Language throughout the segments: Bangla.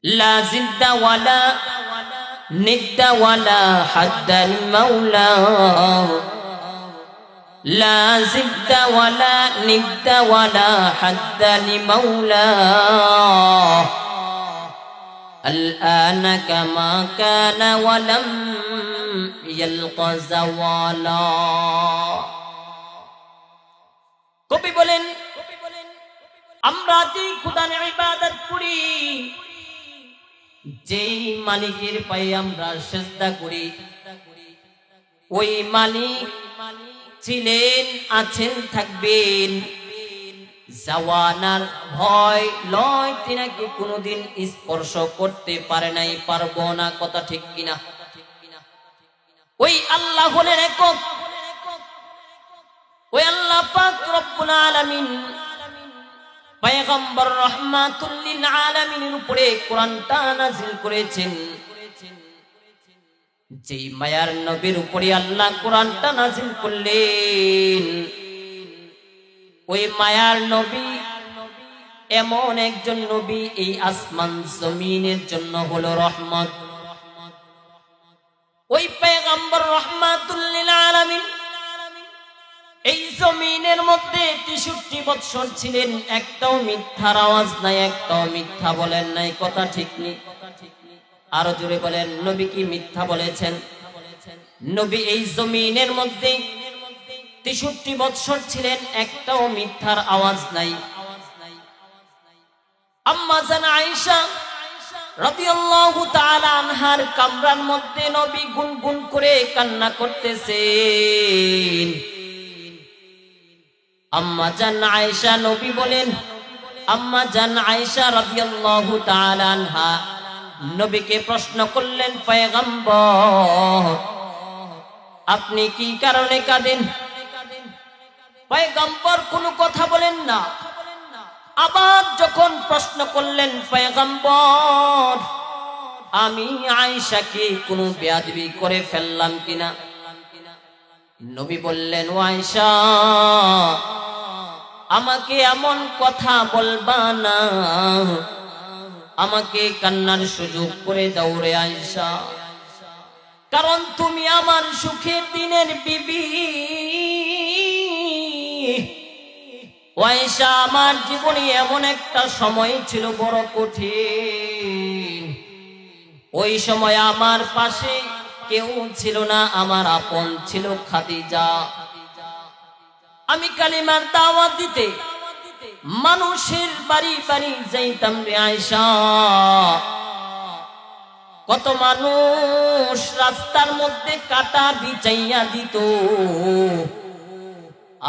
লা জিদ্দা ওয়ালা নিদ্দা ওয়ালা হাদ্দাল মাওলা লা জিদ্দা ওয়ালা নিদ্দা ওয়ালা হাদ্দাল মাওলা الآن كما كان ولم يلق زوالا কবি বলেন আমরা যে খোদার ইবাদত করি, যেই মালিকের পায়ে আমরা সিজদা করি, ওই মালিক ছিলেন, আছেন, থাকবেন। জাওয়ানার ভয় লয়, তিনাকে কোনোদিন স্পর্শ করতে পারে নাই, পারবো না। কথা ঠিক কিনা? ওই আল্লাহ হলেন একক। ওই আল্লাহ পাক রব্বুল আলামিন পয়গম্বর রাহমাতুল লিল আলামিনের উপরে কোরআনটা নাযিল করেছেন। যেই মায়ার নবীর উপরে আল্লাহ কোরআনটা নাযিল করলেন, ওই মায়ার নবী এমন একজন নবী, এই আসমান জমিনের জন্য হলো রহমত। ওই পয়গম্বর রাহমাতুল লিল আলামিন এই জমিনের মধ্যে 63 বছর ছিলেন, একটাও মিথ্যার আওয়াজ নাই, একটাও মিথ্যা বলেন নাই। কথা ঠিক নেই? আরো জোরে বলেন, নবী কি মিথ্যা বলেছেন? নবী এই জমিনের মধ্যে 63 বছর ছিলেন, একটাও মিথ্যার আওয়াজ নাই। আম্মা জান আয়েশা রাদিয়াল্লাহু তাআলা আনহার কামরার মধ্যে নবী গুনগুন করে কান্না করতেছেন। আম্মা জান আয়েশা, নবী বলেন, আম্মা জান আয়েশা রাদিয়াল্লাহু তাআলা আনহা নবীকে প্রশ্ন করলেন, পয়গম্বর আপনি কি কারণে কাঁদেন? পয়গম্বর কোনো কথা বলেন না। আবার যখন প্রশ্ন করলেন, পয়গম্বর আমি আয়েশাকে কোনো বেয়াদবি করে ফেললাম কিনা? নবী বললেন, ও আয়েশা, আমাকে এমন কথা বলবা না, আমাকে কান্নার সুযোগ করে দাও রে আয়েশা, কারণ তুমি আমার সুখের দিনের বিবি। আয়েশা, আমার জীবনে এমন একটা সময় ছিল বড় কঠিন, ওই সময় আমার পাশে কেউ ছিল না, আমার আপন ছিল খাদিজা। আমি কালিমার দাওয়াত দিতে মানুষের বাড়ি বাড়ি যাইতাম রে আয়েশা। কত মানুষ রাস্তার মধ্যে কাটা বিছাইয়া দিত,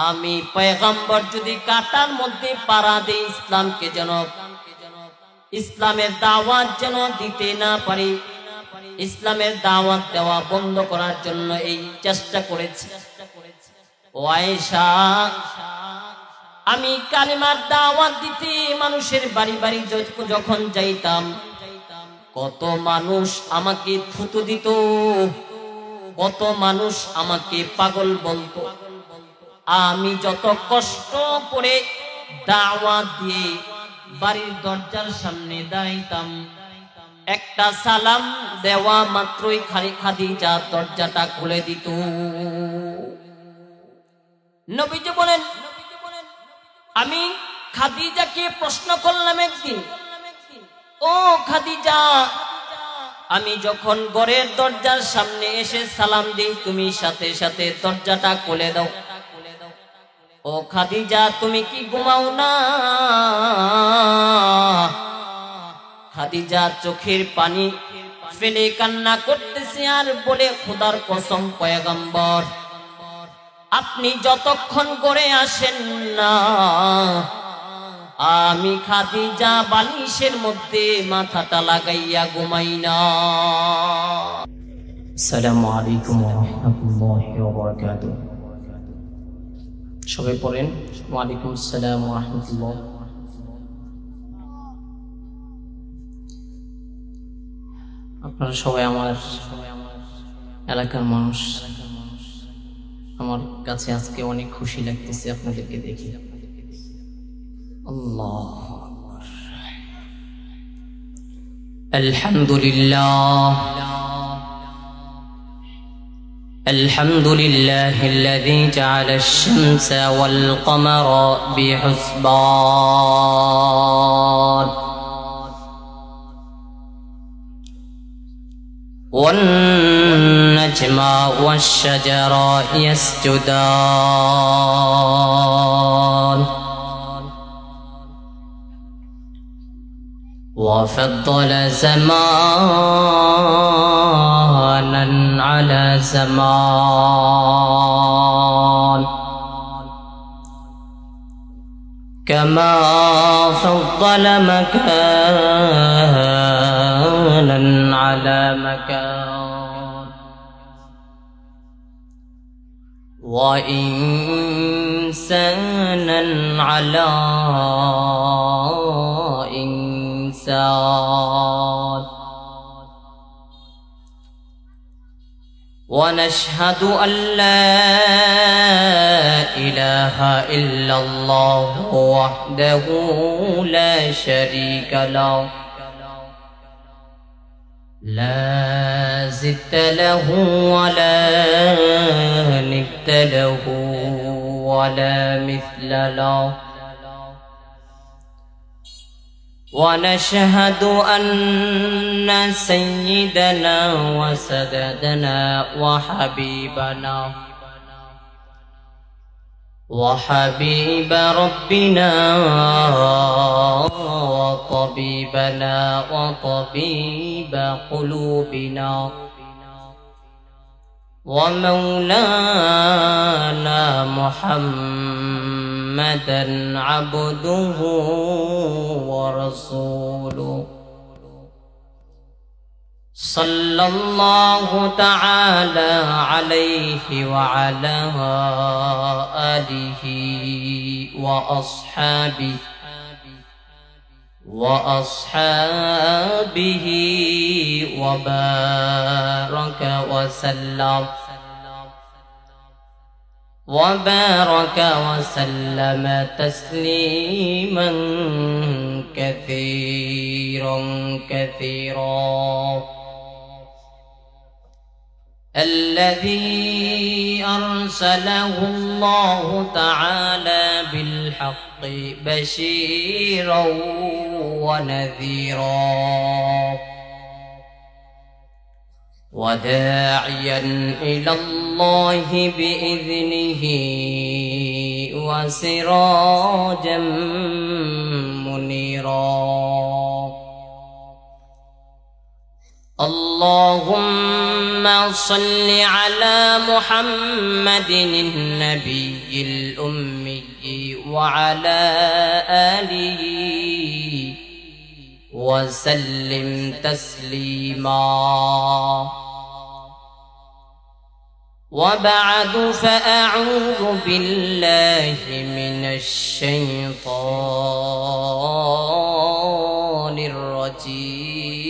আমি পয়গম্বর যদি কাটার মধ্যে পাড়া দেই, ইসলামকে যেন, ইসলামের দাওয়াত যেন দিতে না পারি, ইসলামের দাওয়াত দেওয়া বন্ধ করার জন্য এই চেষ্টা করেছি। ও আয়েশা, আমি কালিমার দাওয়াত দিতে মানুষের বাড়ি বাড়ি যখন যাইতাম, কত মানুষ আমাকে থুতু দিত, কত মানুষ আমাকে পাগল বলতো। আমি যত কষ্ট করে দাওয়াত দিয়ে বাড়ির দরজার সামনে দাঁড়াইতাম, একটা সালাম দেওয়া মাত্রই খাদিজা দরজাটা খুলে দিত। নবীজি বলেন, আমি খাদিজাকে প্রশ্ন করলাম একদিন, ও খাদিজা, আমি যখন ঘরের দরজার সামনে এসে সালাম দিই, তুমি সাথে সাথে দরজাটা খুলে দাও, ও খাদিজা তুমি কি ঘুমাও না? খাদিজা চোখের পানি ফেলে কান্না করতেছে আর বলে, খোদার কসম পয়গম্বর, আপনি যতক্ষণ করে আসেন না, আমি খাদিজা বালিশের মধ্যে মাথাটা লাগাইয়া ঘুমাই না। আসসালামু আলাইকুম ওয়া রাহমাতুল্লাহি ওয়া বারাকাতুহু। সবাই পড়েন, ওয়া আলাইকুম আসসালাম ওয়া রাহমাতুল্লাহ। আপনারা সবাই আমার এলাকার মানুষ, আমার কাছে আজকে অনেক খুশি লাগতেছে আপনাদেরকে দেখি। আল্লাহ الحمد لله الحمد لله الذي جعل الشمس والقمر بحسبان والنجم والشجر يسجدان وفضل زمانا على زمان كما فضل مكانا على مكان وإنسانا على إنسان ونشهد أن لا إله إلا الله وحده لا شريك له لا زد له ولا ند له ولا مثل له ونشهد أن سيدنا وسددنا وحبيب ربنا وطبيبنا وطبيب قلوبنا ومولانا محمدا عبده ورسوله صلى الله تعالى عليه وعلى آله وأصحابه وبارك وسلم تسليما كثيرا الذي أرسله الله تعالى بالحق بشيرا ونذيرا وداعيا إلى الله بإذنه وسراجا منيرا اللهم صل على محمد النبي الأمي وعلى آله وسلم تسليما وبعد فأعوذ بالله من الشيطان الرجيم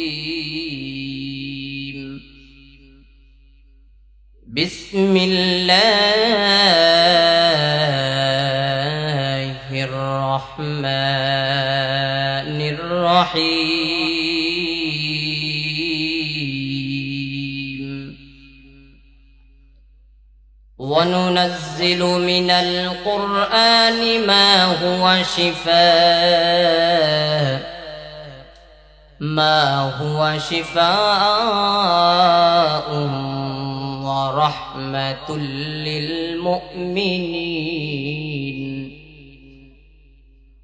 بسم الله الرحمن الرحيم وننزل من القرآن ما هو شفاء ورحمة للمؤمنين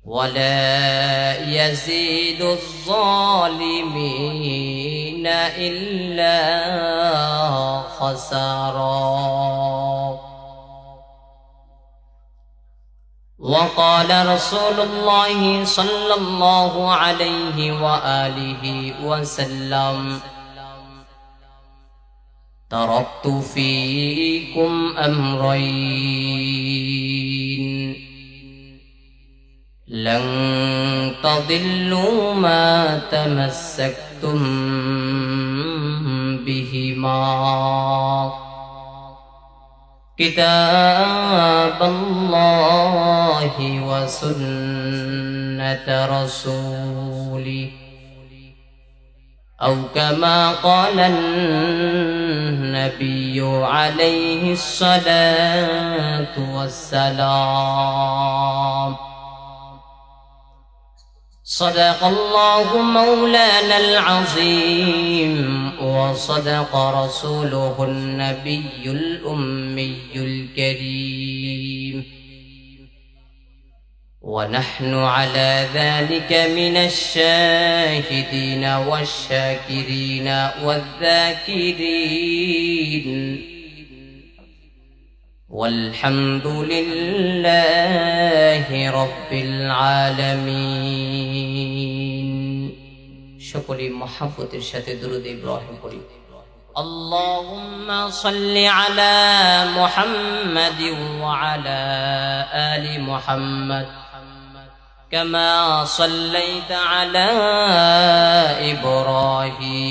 ولا يزيد الظالمين إلا خسارا وقال رسول الله صلى الله عليه وآله وسلم تركت فيكم أمرين لن تضلوا ما تمسكتم بهما كتاب الله وسنة رسوله أو كما قال النبي عليه الصلاة والسلام. صدق الله مولانا العظيم وصدق رسوله النبي الأمي الكريم، ونحن على ذلك من الشاهدين والشاكرين والذاكرين، والحمد لله رب العالمين. شكري محبة الشهادة درود إبراهيم قريب. اللهم صل على محمد وعلى آل محمد كما صليت على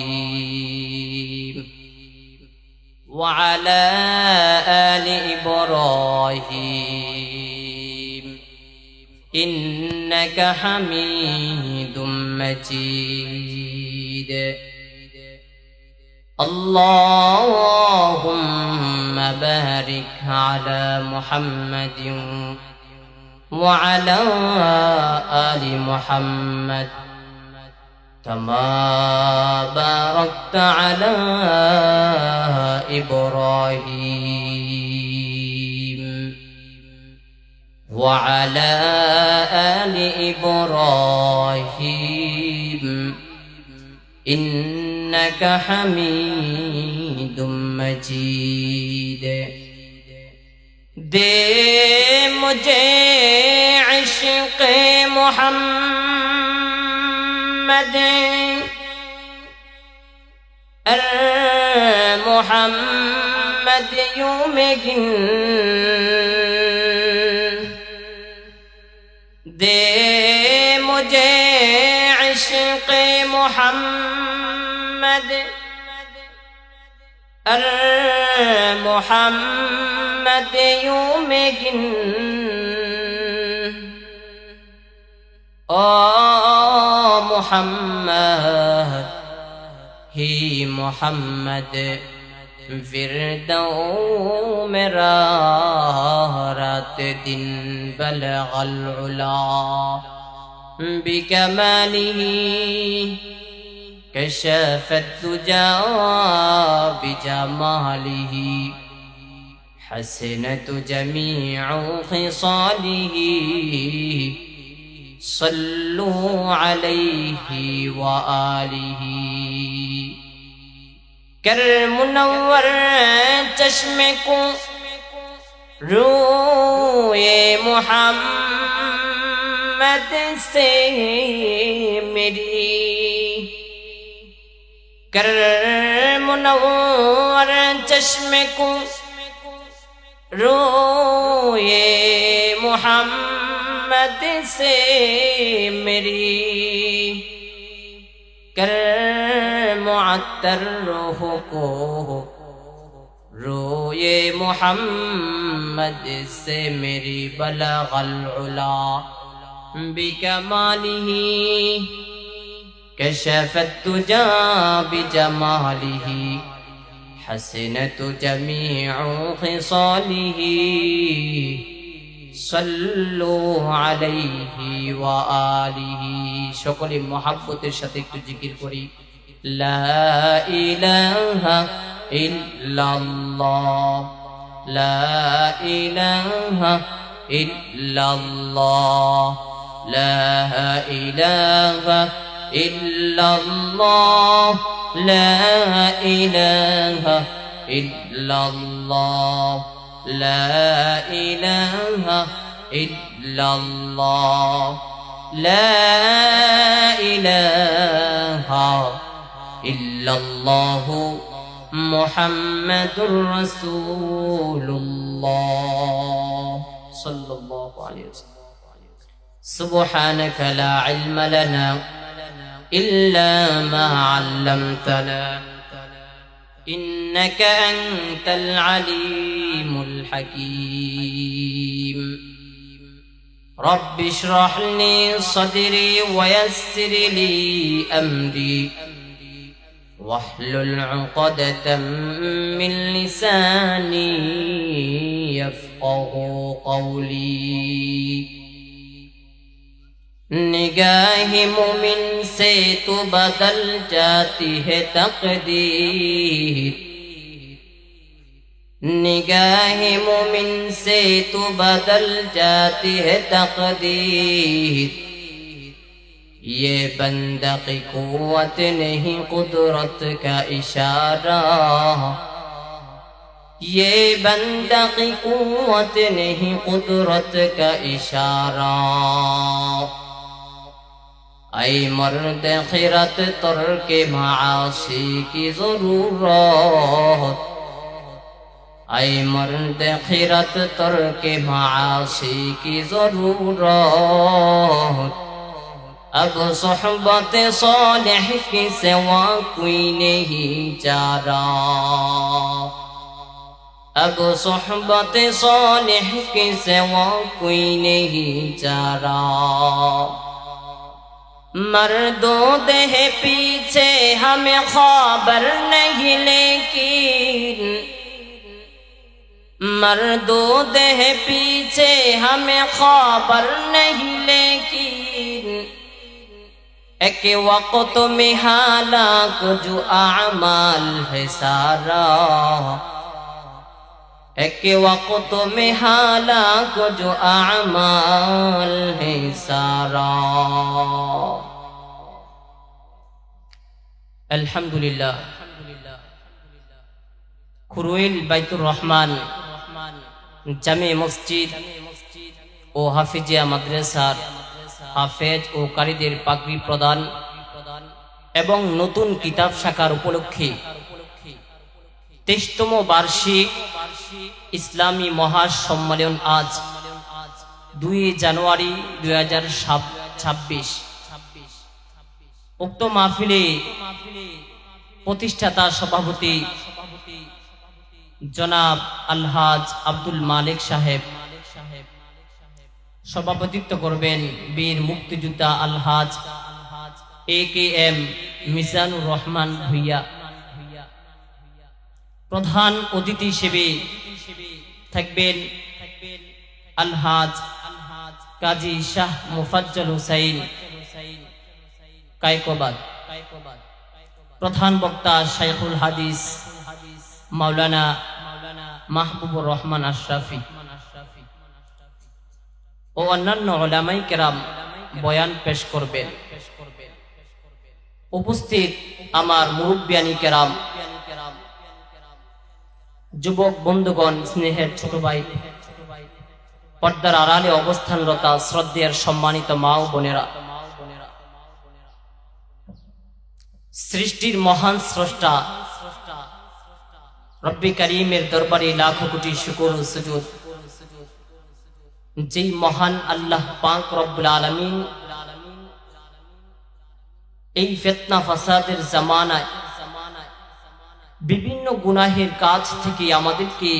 إبراهيم وعلى آل إبراهيم إنك حميد مجيد. اللهم بارك على محمد وعلى آل محمد كما باركت على إبراهيم وعلى آل إبراهيم إنك حميد مجيد. دے مجھے عشق محمد محمد یوں میں گن دے مجھے عشق محمد محمد یوں میں گن او محمد ہی محمد فردوں میں رات دن بلغ العلا بکمالہ كشف الدجى بجماله حسنت جميع خصاله صلوا عليه وآله. کر منور چشم کو روئے محمد سے میری، کر منور چشم کو روئے محمد سے میری، کر معطر روح کو روئے محمد سے میری، بلغ العلا بکمالہ كشف الدجى بجماله حسنت جميع خصاله صلوا عليه وآله. সকলে মহব্বতের সাথে একটু জিকির করি লা ইলাহা ইল্লাল্লাহ লা ইলাহা ইল্লাল্লাহ লা ইলাহা illallah la ilaha illallah la ilaha illallah la ilaha illallah muhammadur rasulullah sallallahu alaihi wasallam. Subhanaka la ilma lana إلا ما علمتنا إنك أنت العليم الحكيم. رب اشرح لي صدري ويسر لي أمري واحلل عقدة من لساني يفقهوا قولي निगाह मोमिन से तो बदल जाती है तकदीर निगाह मोमिन से तो बदल जाती है तकदीर ये बंदा की कुव्वत नहीं कुदरत का इशारा ये बंदा की कुव्वत नहीं कुदरत का इशारा ऐ मर्द खिरत तर्क मासी की जरूरत ऐ मर्द खिरत तर्क मासी की जरूरत अब सोहबत सालिह के सिवा कोई नहीं चारा अब सोहबत सालिह के सिवा कोई नहीं चारा मर्दों देह पीछे हमें खबर नहीं लेकिन मर्दों देह पीछे हमें खबर नहीं लेकिन एक वक्त में हालाक जो आमाल है सारा एक वक्त में हालाक जो आमाल है सारा अल्हम्दुलिल्लाह खुरुइल बैतुर रहमान জামে মসজিদ ও হাফিজিয়া মাদ্রাসার হাফেজ ও কারীদের পাগড়ি প্রদান এবং নতুন কিতাব শাখার উপলক্ষে 23তম বার্ষিক ইসলামী মহাসম্মেলন আজ 2 জানুয়ারি 2026 উক্ত মাহফিলে প্রতিষ্ঠাতা সভাপতি জনাব আলহাজ আব্দুল মালিক সাহেব সভাপতিত্ব করবেন বীর মুক্তিযোদ্ধা আলহাজ AKM মিজানুর রহমান ভুইয়া প্রধান অতিথি হিসেবে থাকবেন আলহাজ কাজী শাহ মুফাজ্জল হুসাইন কায়কোবাদ প্রধান বক্তা শাইখুল হাদিস মাওলানা মাহবুবুর রহমান আশরাফি ও অন্যান্য উলামায়ে কেরাম বয়ান পেশ করবেন উপস্থিত আমার মুরব্বিয়ানি কেরাম যুবক বন্ধুগণ স্নেহের ছোট ভাই পর্দার আড়ালে অবস্থানরত শ্রদ্ধেয় সম্মানিত মা ও বোনেরা সৃষ্টির মহান স্রষ্টা রব্বি করিমের দরবারে লাখো কোটি শুকর ও সুজুদ যেই মহান আল্লাহ পাক রব্বুল আলামিন এই ফিতনা ফাসাদের জামানায় বিভিন্ন গুনাহের কাজ থেকে আমাদেরকে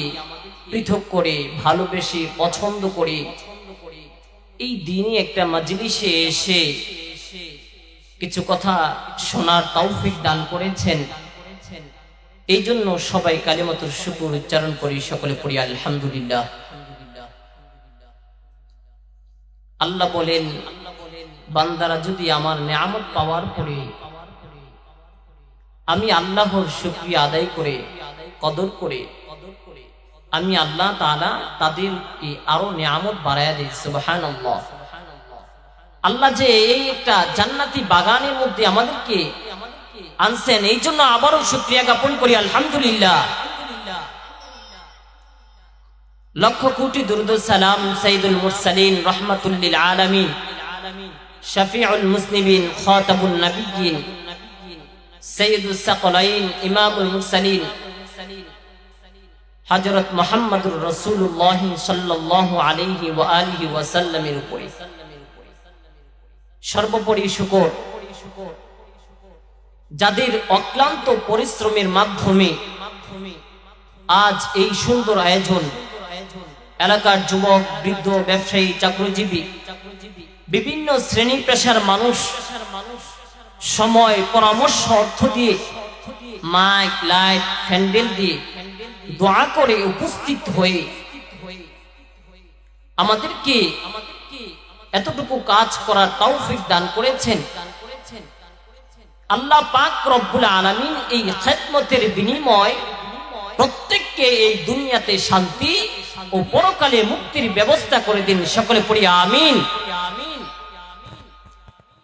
পৃথক করে ভালোবেসে পছন্দ করে এই দিনই একটা মজলিসে এসে কিছু কথা শোনার তৌফিক দান করেছেন এই জন্য সবাই কালিমাতুর শুকর উচ্চারণ করি সকলে পড়ি আলহামদুলিল্লাহ আল্লাহ বলেন বান্দারা যদি আমার নিয়ামত পাওয়ার পরে আমি আল্লাহর শুকরিয়া আদায় করে কদর করে আমি আল্লাহ তাআলা তাদেরকে আরো নিয়ামত বাড়ায়া দেই সুবহানাল্লাহ আল্লাহ যে এই একটা জান্নাতি বাগানের মধ্যে আমাদেরকে আনছেন এই জন্য আবারও শুকরিয়া জ্ঞাপন করি আলহামদুলিল্লাহ লক্ষ কোটি দুরূদ ও সালাম সাইয়্যিদুল মুরসালিন রাহমাতুল লিল আলামিন শাফিউল মুসলিমিন খাতাবুন নবিয়্যিন সাইয়্যিদুস সাকলাইন ইমামুল মুরসালিন হযরত মুহাম্মদুর রাসূলুল্লাহ সাল্লাল্লাহু আলাইহি ওয়া আলিহি ওয়াসাল্লামের উপরে সর্বোপরি শুকর যাদের অক্লান্ত পরিশ্রমের মাধ্যমে আজ এই সুন্দর আয়োজন এলাকার যুবক বৃদ্ধ ব্যবসায়ী চাকরিজীবী বিভিন্ন শ্রেণী পেশার মানুষ সময় পরামর্শ অর্থ দিয়ে মাইক লাইট ফ্যান্ডেল দিয়ে দোয়া করে উপস্থিত হয়ে আমাদেরকে এতটুকু কাজ করার তৌফিক দান করেছেন। আল্লাহ পাক রব্বুল আলামিন এই খিদমতের বিনিময় প্রত্যেককে এই দুনিয়াতে শান্তি ও পরকালে মুক্তির ব্যবস্থা করে দিন। সকলে পড়ি আমিন।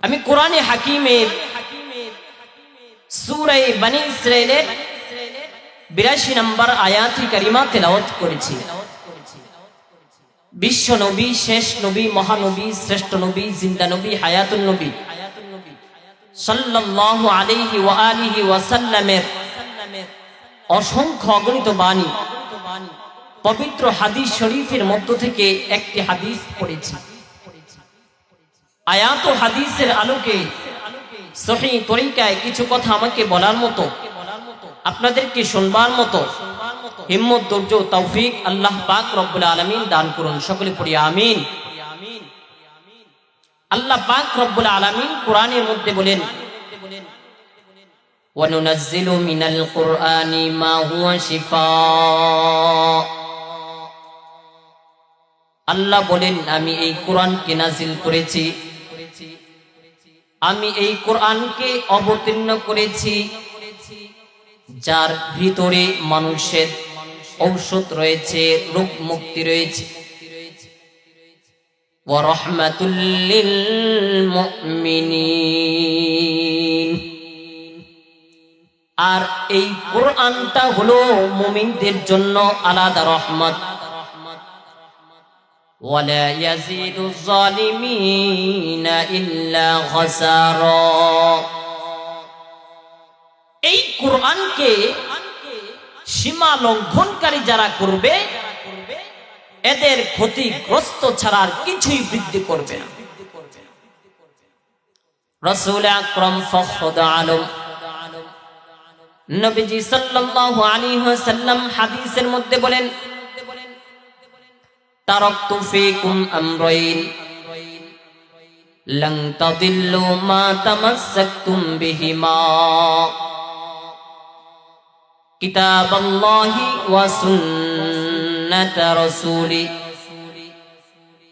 আমি কোরআনে হাকিমের সূরা বনী ইসরাঈলের 82 নম্বর আয়াতি কারিমা তেলাওয়াত করেছি। বিশ্ব নবী, শেষ নবী, মহানবী, শ্রেষ্ঠ নবী, জিন্দা নবী, হায়াতুন নবী সাল্লাল্লাহু আলাইহি ওয়া আলিহি ওয়া সাল্লামের অসংখ্য অগণিত বাণী পবিত্র হাদিস শরীফের মধ্য থেকে একটি হাদিস পড়েছি। আয়াত ও হাদিসের আলোকে সহিহ তরিকায় কিছু কথা আমাকে বলার মতো, আপনাদেরকে শুনবার মতো হিম্মত, ধৈর্য, তৌফিক আল্লাহ পাক রব্বুল আলামিন দান করুন। সকলে পড়ি আমিন। আল্লাহ পাক রব্বুল আলামিন কোরআনের মধ্যে বলেন, ওয়ানুনাজ্জিলু মিনাল কুরআনি মা হুয়া শিফা। আল্লাহ বলেন, আমি এই কোরআনকে নাজিল করেছি, আমি এই কোরআনকে অবতীর্ণ করেছি যার ভিতরে মানুষের ঔষধ রয়েছে, রোগ মুক্তি রয়েছে। ওয়া রাহমাতুল লিল মুমিনিন। আর এই কোরআনটা হলো মুমিনদের জন্য আলাদা রহমত। ওয়ালা ইয়াজিদুজ জালিমিনা ইল্লা খাসারা। এই কোরআনকে সীমা লঙ্ঘনকারী যারা করবে এদের ক্ষতিগ্রস্ত ছাড়া আর কিছুই বৃদ্ধি করবে না। রাসূল আকরাম ফখরুল আলম নবীজি সাল্লাল্লাহু আলাইহি ওয়াসাল্লাম হাদিসের মধ্যে বলেন, তারাকতু ফীকুম আমরাইন লান তাদিল্লু মা তামাসসাকতুম বিহিমা কিতাবাল্লাহি ওয়া সুন্নাত রাসূলি।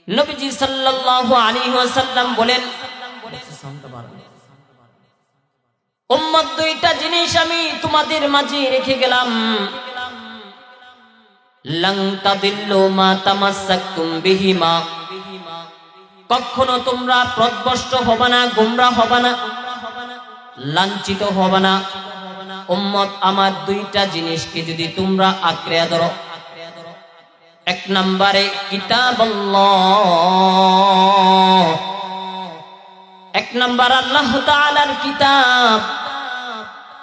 নবীজি সাল্লাল্লাহু আলাইহি ওয়াসাল্লাম বলেন, উম্মত, দুইটা জিনিস আমি তোমাদের মাঝে রেখে গেলাম। লান তাদিল্লু মা তামাসসাকতুম বিহিমা। কখনো তোমরা পথভ্রষ্ট হবে না, গোমরা হবে না, লাঞ্ছিত হবে না। উম্মত, আমার দুইটা জিনিসকে যদি তোমরা আঁকড়ে ধরো, এক নম্বরে কিতাবাল্লাহ, এক নম্বর আল্লাহ তাআলার কিতাব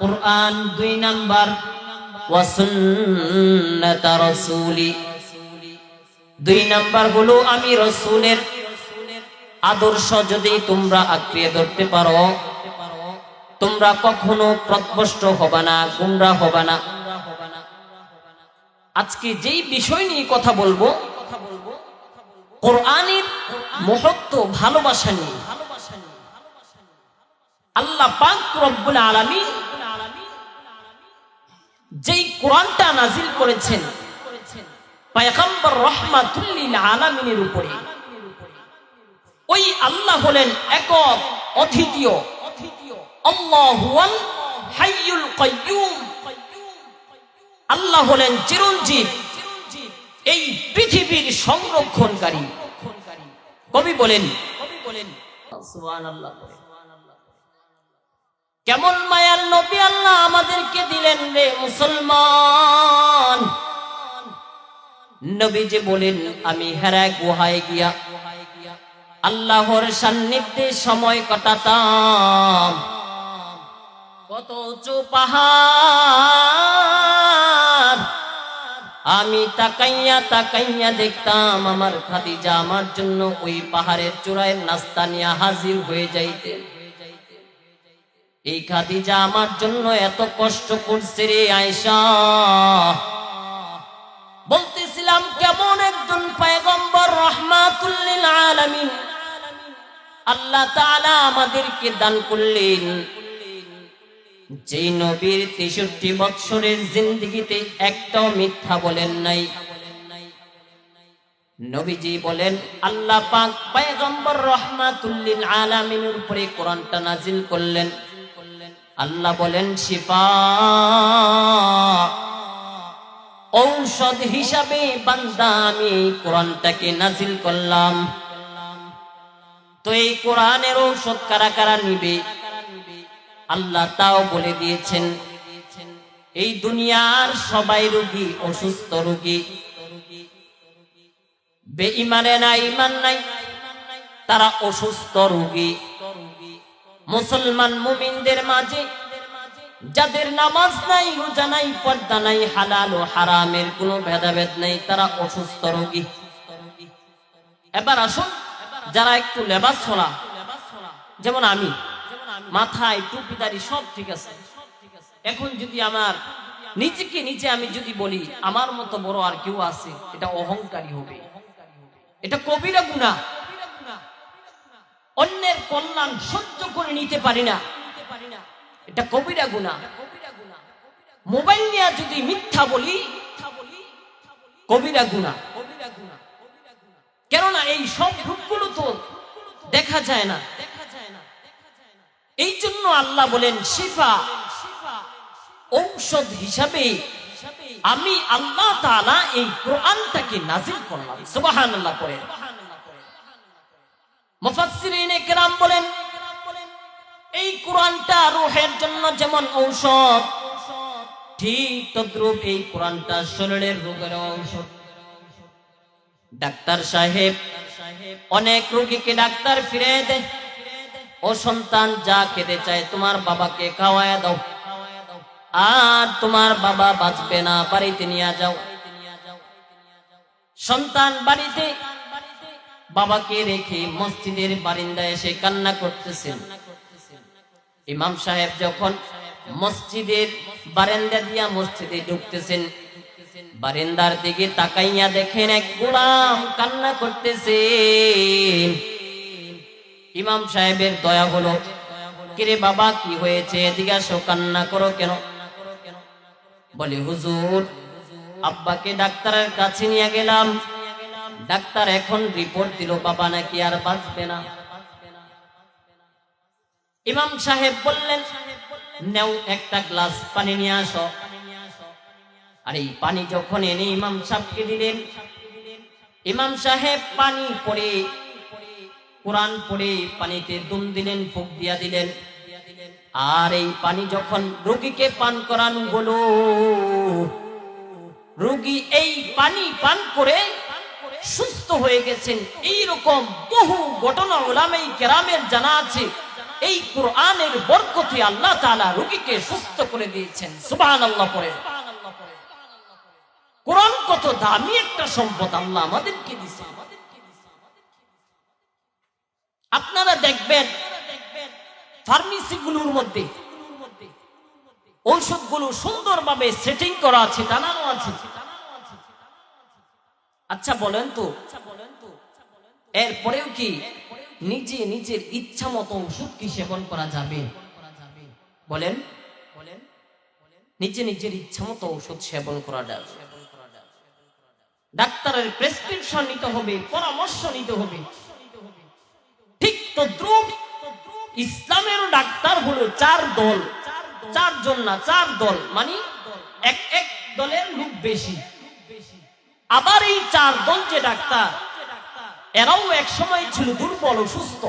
কুরআন, দুই নম্বর ওয়া সুন্নাত রাসূলি, দুই নম্বর হলো আমি রাসূলের আদর্শ যদি তোমরা আঁকড়ে ধরতে পারো, তোমরা কখনো পথভ্রষ্ট হবে না, গোমরা হবে না। আজকে যেই বিষয় নিয়ে কথা বলবো, কোরআনের মহত্ব, ভালোবাসা নিয়ে। আল্লাহ পাক রব্বুল আলামিন যেই কোরআনটা নাজিল করেছেন পয়গম্বর রাহমাতুল লিল আলামিনের উপরে, ওই আল্লাহ হলেন একক, অদ্বিতীয়। আল্লাহুল হাইয়ুল কাইয়্যুম। আল্লাহ হলেন চিরঞ্জীব, এই পৃথিবীর সংরক্ষণকারী। কবি বলেন সুবহানাল্লাহ। কেমন মায়ার নবী আল্লাহ আমাদেরকে দিলেন রে মুসলমান। নবী যে বলেন, আমি হেরা গুহায় গিয়া আল্লাহর সান্নিধ্যে সময় কাটাতাম। কত উঁচু পাহাড়, আমি তাকাইয়া তাকাইয়া দেখতাম আমার খাদিজা আমার জন্য ওই পাহাড়ের চূড়ায় নাস্তা নিয়ে হাজির হয়ে যাইতেন। এই খাদিজা আমার জন্য এত কষ্ট করছে রে আয়েশা। বলতেছিলাম কেমন একজন পয়গম্বর রাহমাতুল লিল আলামিন আল্লাহ তাআলা আমাদেরকে দান করলেন। যেই নবীর 63 বছরের জিন্দেগিতে একটাও মিথ্যা বলেন নাই। নবীজি বলেন আল্লাহ পাক পয়গম্বর রাহমাতুল লিল আলামিনের উপরে কোরআনটা নাজিল করলেন। আল্লাহ বলেন শিফা, ঔষধ হিসাবে বান্দা আমি কোরআনটাকে নাজিল করলাম। তো এই কোরআনের ঔষধ কারা কারা নিবে আল্লাহ তাও বলে দিয়েছেন। এই দুনিয়ার সবাই রোগী, অসুস্থ রোগী, বেঈমানে না ঈমান নাই তারা অসুস্থ রোগী। মুসলমান মুমিনদের মাঝে যাদের নামাজ নাই, রোজা নাই, পর্দা নাই, হালাল ও হারামের কোনো ভেদাভেদ নাই, তারা অসুস্থ রোগী। এবার আসুন যারা একটু লেবাস ছড়া, যেমন আমি, মাথায় টুপি দাড়ি সব ঠিক আছে, এখন যদি আমার নিজেকে নিজে আমি যদি বলি আমার মতো বড় আর কেউ আছে, এটা অহংকারী হবে, এটা কবিরা গুনাহ। অন্যের কল্যাণ সহ্য করে নিতে পারি না, এটা কবিরা গুনাহ। মোবাইল নিয়ে যদি মিথ্যা বলি কবিরা গুনাহ। কেননা এই সব রূপগুলো তো দেখা যায় না। এই জন্য আল্লাহ বলেন শিফা, ঔষধ হিসাবে আমি আল্লাহ তাআলা এই কোরআনটাকে নাজিল করলাম। সুবহানাল্লাহ পড়েন। মুফাসসিরিনে কেরাম বলেন এই কোরআনটা রূহের জন্য যেমন ঔষধ, ঠিক তদ্রূপ এই কোরআনটা শরীরের রোগের ঔষধ। ডাক্তার সাহেব অনেক রোগীকে ডাক্তার ফিরে দেয়, ও সন্তান যা খেতে চায় তোমার বাবাকে খাওয়ায় দাও, আর তোমার বাবা বাঁচবে না, বাড়িতে নিয়ে যাও। সন্তান বাড়িতে বাবাকে রেখে মসজিদের বারিন্দায় এসে কান্না করতেছেন। ইমাম সাহেব যখন মসজিদের বারান্দা দিয়া মসজিদে ঢুকতেছেন, বারান্দার দিকে তাকাইয়া দেখেন এক গোলাম কান্না করতেছে। ইমাম সাহেবের দয়া হলো, কিরে বাবা কি হয়েছে, এদিকে আসো, কান্না করো কেন? বলে হুজুর আব্বাকে ডাক্তারের কাছে নিয়ে গেলাম, ডাক্তার এখন রিপোর্ট দিল বাবা নাকি আর বাঁচবে না। ইমাম সাহেব বললেন নেও একটা গ্লাস পানি নিয়ে আসো। আর এই পানি যখন এনে ইমাম সাহেবকে দিলেন, ইমাম সাহেব পানি পড়ে কোরআন পড়ে পানিতে দুম দিলেন, ফুঁক দিয়া দিলেন। আর এই পানি যখন রোগীকে পান করানো হলো, রোগী এই পানি পান করে সুস্থ হয়ে গেছেন। এইরকম বহু ঘটনা উলামায়ে কেরামের জানা আছে। এই কোরআনের বরকতে আল্লাহ তাআলা রোগীকে সুস্থ করে দিয়েছেন। সুবহানাল্লাহ পড়ে। কোরআন কত দামি একটা সম্পদ আল্লাহ আমাদেরকে দিয়েছেন। আপনারা দেখবেন ফার্মেসিগুলোর মধ্যে ঔষধগুলো সুন্দরভাবে সেটিং করা আছে, জানানো আছে। আচ্ছা বলেন তো, এরপরেও কি নিজে নিজের ইচ্ছা মতো ওষুধ কি সেবন করা যাবে? বলেন, নিজে নিজের ইচ্ছা মতো ওষুধ সেবন করা যাবে? ডাক্তারের প্রেসক্রিপশন নিতে হবে, পরামর্শ নিতে হবে। ঠিক তদ্রুপ ইসলামের ডাক্তার হলো 4 দল, 4 জন না 4 দল, মানে এক দলের লোক বেশি। আবার এই 4 দল যে ডাক্তার, এরাও এক সময় ছিল দুর্বল, অসুস্থ।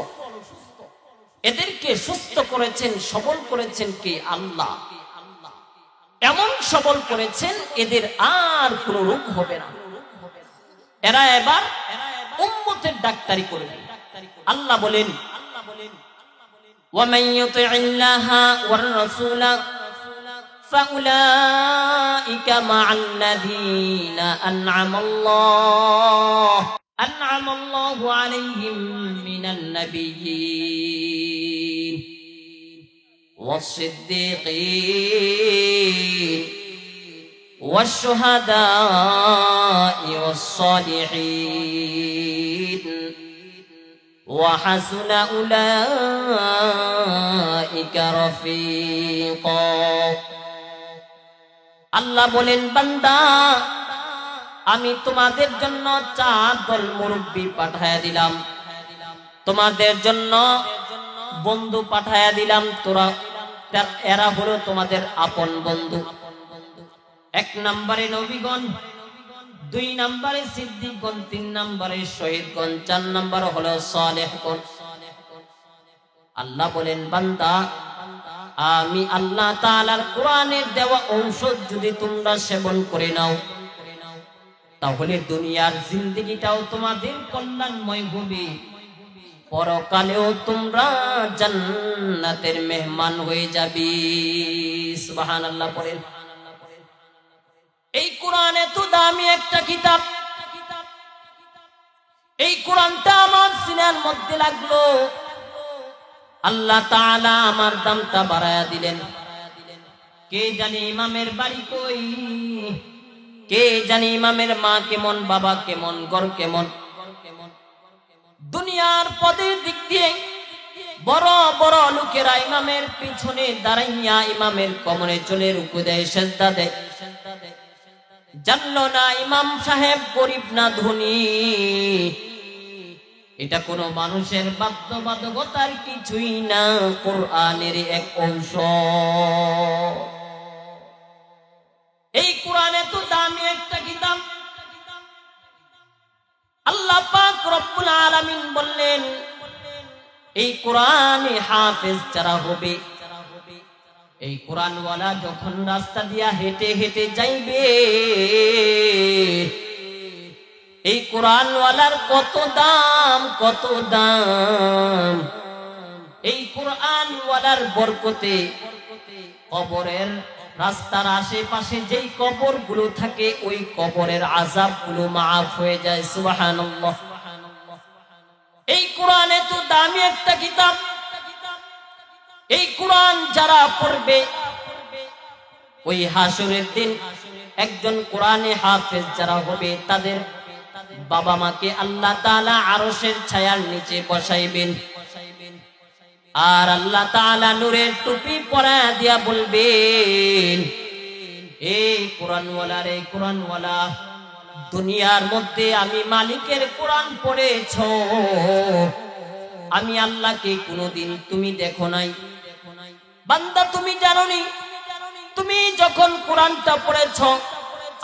এদেরকে সুস্থ করেছেন, সবল করেছেন কে? আল্লাহ। এমন সবল করেছেন এদের আর কোনো রোগ হবে না। এরা এবার উম্মতের ডাক্তারি করবে। আল্লাহ বলেন وَمَن يُطِعِ اللَّهَ وَالرَّسُولَ فَأُولَئِكَ مَعَ الَّذِينَ أَنْعَمَ اللَّهُ عَلَيْهِم مِّنَ النَّبِيِّينَ وَالصِّدِّيقِينَ وَالشُّهَدَاءِ وَالصَّالِحِينَ ওয়া হাসুনা উলাইকা রাফিকা। আল্লাহ বলেন, বান্দা আমি তোমাদের জন্য 4 দল মুরব্বি পাঠায়া দিলাম, তোমাদের জন্য বন্ধু পাঠায়া দিলাম, এরা হলো তোমাদের আপন বন্ধু। 1 নম্বরে নবীগণ, 2 নম্বরে সিদ্দিকগণ, 3 নম্বরে শহীদগণ, 4 নম্বর হলো সালেহগণ। আল্লাহ বলেন, বান্দা আমি আল্লাহ তাআলার কোরআনের দেওয়া ঔষধ যদি তোমরা সেবন করে নাও, তাহলে দুনিয়ার জিন্দেগিটাও তোমাদের কল্যাণময় হবে, পরকালেও তোমরা জান্নাতের মেহমান হয়ে যাবে। সুবহানাল্লাহ পড়েন। এই কোরআন এত দামি একটা কিতাব, এই কোরআনটা আমার সিনার মধ্যে লাগলো, আল্লাহ তাআলা আমার দামটা বাড়ায়া দিলেন। কে জানে ইমামের বাড়ি কই, কে জানে ইমামের মা কেমন, বাবা কেমন, ঘর কেমন। দুনিয়ার পদের দিক দিয়ে বড় বড় লোকেরা ইমামের পিছনে দাঁড়াইয়া ইমামের কমরে চলে রুকু দেয়, সেজদা দেয়। জানলো না ইমাম সাহেব গরিব না ধনী, এটা কোনো মানুষের বাধ্যবাধকতার কিছুই না, কোরআনের এক অংশ। এই কোরআনে তো দামি একটা কিতাব। আল্লাহ পাক রব্বুল আলামিন বললেন, এই কোরআনে হাফেজ যারা হবে, এই কোরআনওয়ালা যখন রাস্তা দিয়া হেঁটে হেঁটে যাইবে, এই কোরআনওয়ালার কত দাম, কত দাম। এই কোরআনওয়ালার বরকতে কবরের রাস্তার আশেপাশে যেই কবরগুলো থাকে, ওই কবরের আযাবগুলো মাফ হয়ে যায়। সুবহানাল্লাহ। এই কোরআন এত দামি একটা কিতাব। এই কোরআন যারা পড়বে, ওই হাসরের দিন একজন কোরআনে হাফেজ যারা হবে, তাদের বাবা মাকে আল্লাহ তাআলা আরশের ছায়ার নিচে বসাইবেন। আর আল্লাহ তাআলা নূরের টুপি পরায়া দিয়া বলবেন, এই কোরআনওয়ালা রে, কোরআনওয়ালা, দুনিয়ার মধ্যে আমি মালিকের কোরআন পড়েছো, আমি আল্লাহকে কোনোদিন তুমি দেখো নাই। বান্দা তুমি জানোনি, তুমি যখন কোরআনটা পড়েছো,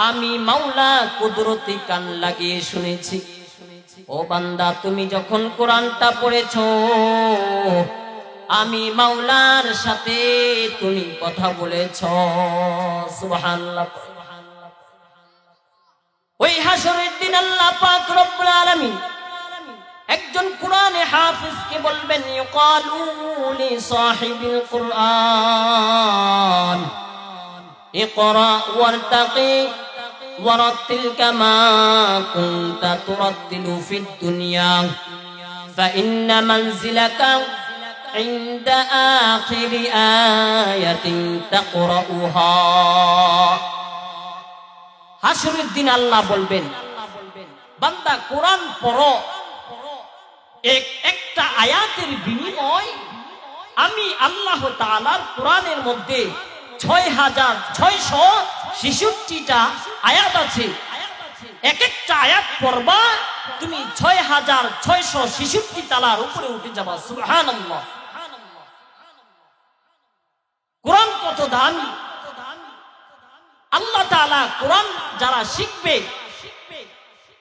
আমি মাওলা কুদরতি কান লাগিয়ে শুনেছি। ও বান্দা, তুমি যখন কোরআনটা পড়েছো, আমি মাওলার সাথে তুমি কথা বলেছো। সুবহানাল্লাহ। ওই হাসরের দিন আল্লাহ পাক রব্বুল আলামিন একজন কোরআনে হাফেজকে বলবেন, ইউকালু লি সাহিবিল কুরআন ইকরা ওয়ারতাকি ওয়ারাতিল কামা কুনতা তুরাতিলু ফিদ দুনিয়া ফাইন্না মানজিলাকা ইনদা আখিরি আয়াতিন তাকরাউহা। হাসরের দিন আল্লাহ বলবেন, বান্দা কোরআন পড়ো, একটা আয়াতের বিনিময় আমি আল্লাহ তাআলার কোরআনের মধ্যে 6666টা আয়াত আছে। এক একটা আয়াত পড়বা, তুমি 6666 তালার উপরে উঠে যাবা। সুবহানাল্লাহ। কোরআন কত দামি। আল্লাহ তাআলা কোরআন যারা শিখবে,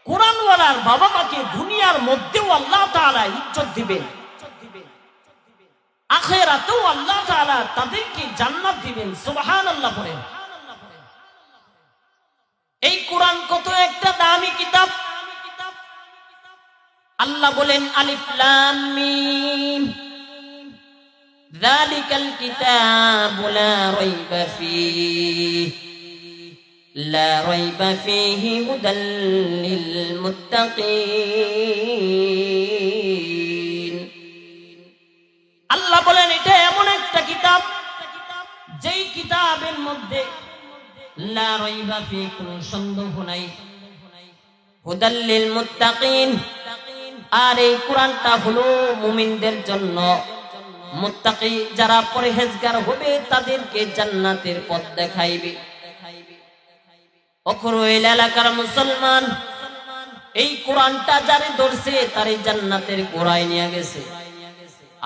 কোরআনওয়ালার বাবা মাকে দুনিয়ার মধ্যেও আল্লাহ তাআলা ইজ্জত দিবেন, আখিরাতেও আল্লাহ তাআলা তাদেরকে জান্নাত দিবেন। সুবহানাল্লাহ পড়েন। এই কোরআন কত একটা দামি কিতাব। আল্লাহ বলেন, আলিফ লাম মিম যালিকাল কিতাবু লা রাইবা ফীহি لا ريب فيه هدى للمتقين। আল্লাহ বলেন, এটা এমন একটা কিতাব, যেই কিতাবের মধ্যে লা রাইবা ফীহি, কোনো সন্দেহ নাই, হুদাল লিল মুত্তাকিন, আর এই কোরআনটা হলো মুমিনদের জন্য, মুত্তাকি যারা পরহেজগার হবে তাদেরকে জান্নাতের পথ দেখাইবে। অখরোয়েল এলাকার মুসলমান, এই কোরআনটা যারে ধরছে তারে জান্নাতের গোড়ায় নিয়ে গেছে।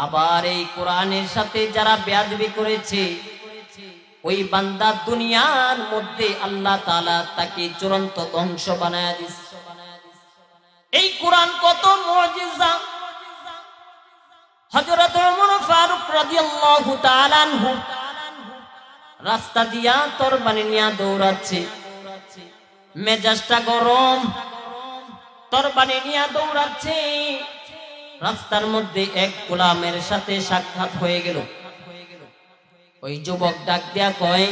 আবার এই কোরআনের সাথে যারা বেয়াদবি করেছে ওই বান্দা দুনিয়ার মধ্যে আল্লাহ তাআলা তাকে চূড়ান্ত ধ্বংস বানায় দিছে। এই কোরআন কত মুজিজা! হযরত ওমর ফারুক রাদিয়াল্লাহু তাআলা আনহু রাস্তা দিয়া তরবারি নিয়ে দৌড়াচ্ছে, মেজাজটা গরম, তরবারি নিয়ে দৌড়াচ্ছে। রাস্তার মধ্যে এক গোলামের সাথে সাক্ষাৎ হয়ে গেল। ওই যুবক ডাক দিয়া কয়,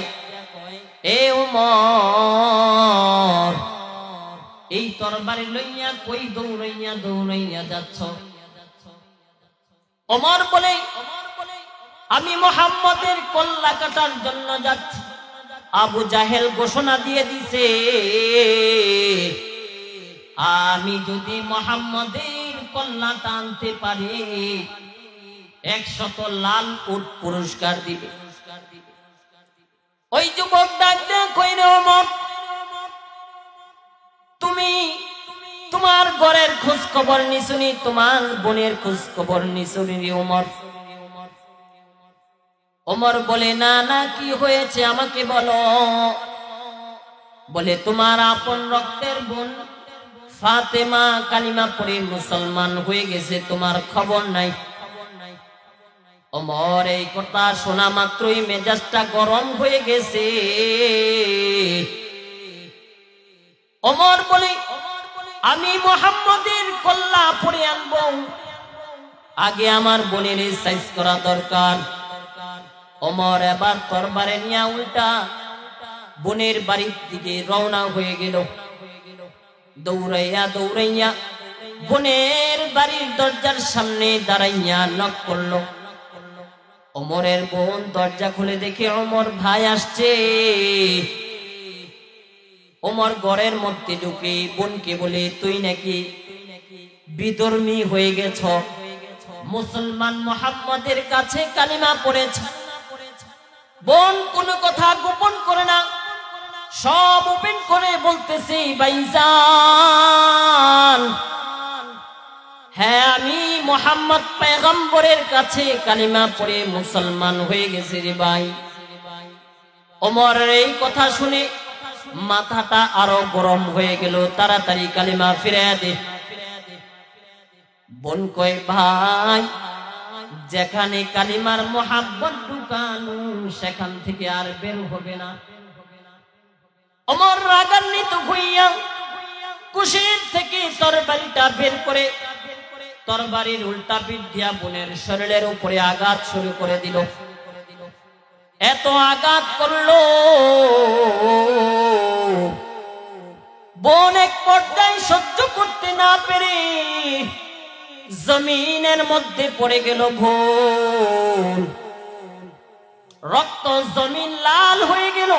এ ওমর, এই তরবারি লইয়া কই দৌড়াইয়া যাচ্ছ? ওমর বলে, আমি মুহাম্মদের কল্লা কাটার জন্য যাচ্ছি। আবু জাহেল ঘোষণা দিয়ে দিছে, আমি যদি মুহাম্মদের কল্লাটা আনতে পারি 100 লাল উট পুরস্কার দিবে। ওই যুবক ডাক দিয়ে কইরে, ওমর, তুমি তোমার ঘরের খোঁজ খবর নিছুনি, তোমার বোনের খোঁজ খবর নিছুনি ওমর? ওমর বলে, না না, কি হয়েছে আমাকে বলো। বলে, তোমার আপন রক্তের বোন ফাতেমা কালিমা পড়ে মুসলমান হয়ে গেছে, তোমার খবর নাই। ওমর এই কথা শোনা মাত্রই মেজাজটা গরম হয়ে গেছে। ওমর বলে, আমি মুহাম্মদের কল্লা পড়ে আনবো, আগে আমার বোনের সাইজ করা দরকার। ওমর এবার তরবারে নিয়ে উল্টা বোনের বাড়ির দিকে রওনা হয়ে গেল। দৌড়াইয়া বোনের বাড়ির দরজার সামনে দাঁড়াইয়া নক করলো। ওমরের বোন দরজা খুলে দেখে ওমর ভাই আসছে। ওমর ঘরের মধ্যে ঢুকে বোনকে বলে, তুই নাকি বিধর্মী হয়ে গেছ, মুসলমান মুহাম্মদের কাছে কালিমা পড়েছ। বোন কোনো কথা গোপন করে না, সব ওপেন করে বলতেছে, ভাইজান, হ্যাঁ আমি মুহাম্মদ পয়গম্বরের কাছে কালিমা পড়ে মুসলমান হয়ে গেছি রে ভাই। ওমরের এই কথা শুনে মাথাটা আরো গরম হয়ে গেল, তাড়াতাড়ি কালিমা ফিরিয়ে দে। বোন কয়, ভাই, যেখানে কালিমার মোহাব্বত ঢুকানো সেখান থেকে আর বের হবে না। ওমর রাগান্বিত হইয়া কুশির থেকে তরবারিটা বের করে তরবারির উল্টা পিঠ দিয়া বোনের শরীরের উপরে আঘাত শুরু করে দিল। এত আঘাত করলো, বোন এক পর্যায়ে সহ্য করতে না পেরে জমিনের মধ্যে পড়ে গেল। বোন রক্ত জমিন লাল হয়ে গেল।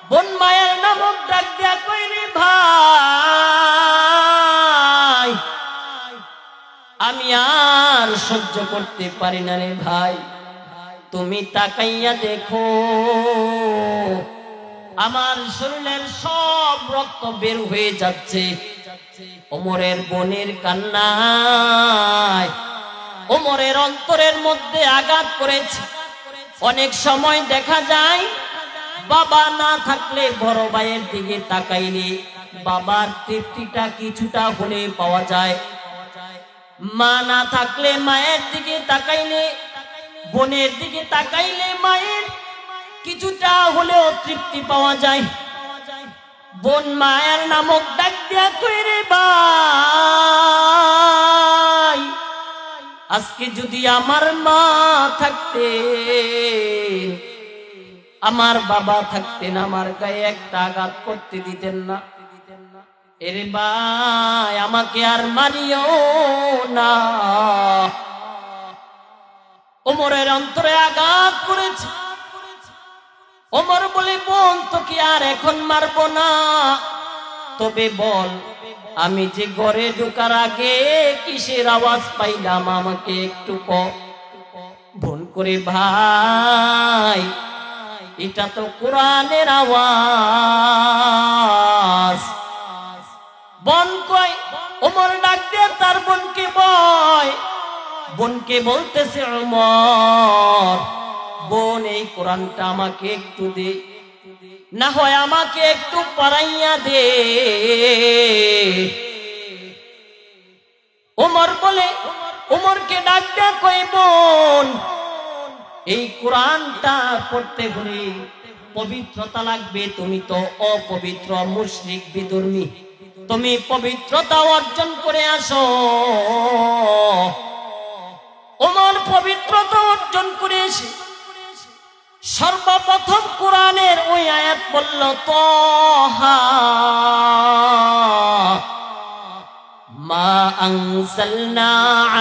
বোন মায়ের নামক ডাক দিয়া কই, রে ভাই, আমি আর সহ্য করতে পারি না রে ভাই, তুমি তাকাইয়া দেখো, আমার শরীরের সব রক্ত বের হয়ে যাচ্ছে। ওমরের বোনের কান্নায় ওমরের অন্তরের মধ্যে আঘাত করেছে। অনেক সময় দেখা যায় বাবা না থাকলে বড় ভাইয়ের দিকে তাকাইলে বাবার তৃপ্তিটা কিছুটা হলে পাওয়া যায়, মা না থাকলে মায়ের দিকে তাকাইলে, বোনের দিকে তাকাইলে মায়ের কিছুটা হলেও তৃপ্তি পাওয়া যায়। বোন মায়ের নামক ডাক দিয়া কই, রে ভাই, আজকে যদি আমার মা থাকতে, আমার বাবা থাকতেন, আমার গায়ে একটা আঘাত করতে দিতেন না। এরে ভাই, আমাকে আর মারিও না। ওমরের অন্তরে আঘাত করেছে। ওমর বলে, বোন তোকে আর এখন মারবো না, তবে বল আমি যে ঘরে ঢোকার আগে কিসের আওয়াজ পাইলাম আমাকে একটু ফোন করে ভাই, এটা তো কোরআনের আওয়াজ। বোন কই? ওমর ডাক দিয়ে তার বোনকে বোনকে বলতেছে, ওমর বোন এই কোরআনটা আমাকে একটু দে, না হয় আমাকে একটু পড়াইয়া দে। ওমর বলে, ওমরকে ডাক দিয়ে কই বোন এই কোরআনটা পড়তে হলে পবিত্রতা লাগবে, তুমি তো অপবিত্র মুশরিক বিধর্মী, তুমি পবিত্রতা অর্জন করে আসো। ওমর পবিত্রতা অর্জন করে এসে সর্বপ্রথম কোরআনের ওই আয়াত বলল, তাহা মা আনজালনা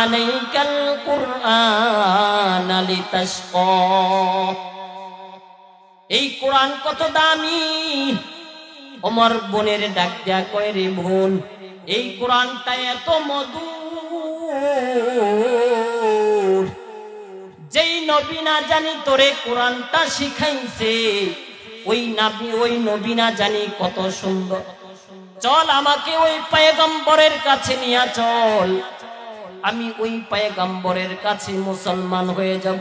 আলাইকাল কুরআন লিতাশকা। এই কোরআন কত দামি। ওমর বোনের ডাক দেয়া কয়, রে বোন এই কোরআনটা এত মধুর, যেই নবী না জানি তোরে কোরআনটা শিখাইছে, ওই নবী না জানি কত সুন্দর। চল আমাকে ওই পয়গম্বরের কাছে নিয়ে চল, আমি ওই পয়গম্বরের কাছে মুসলমান হয়ে যাব।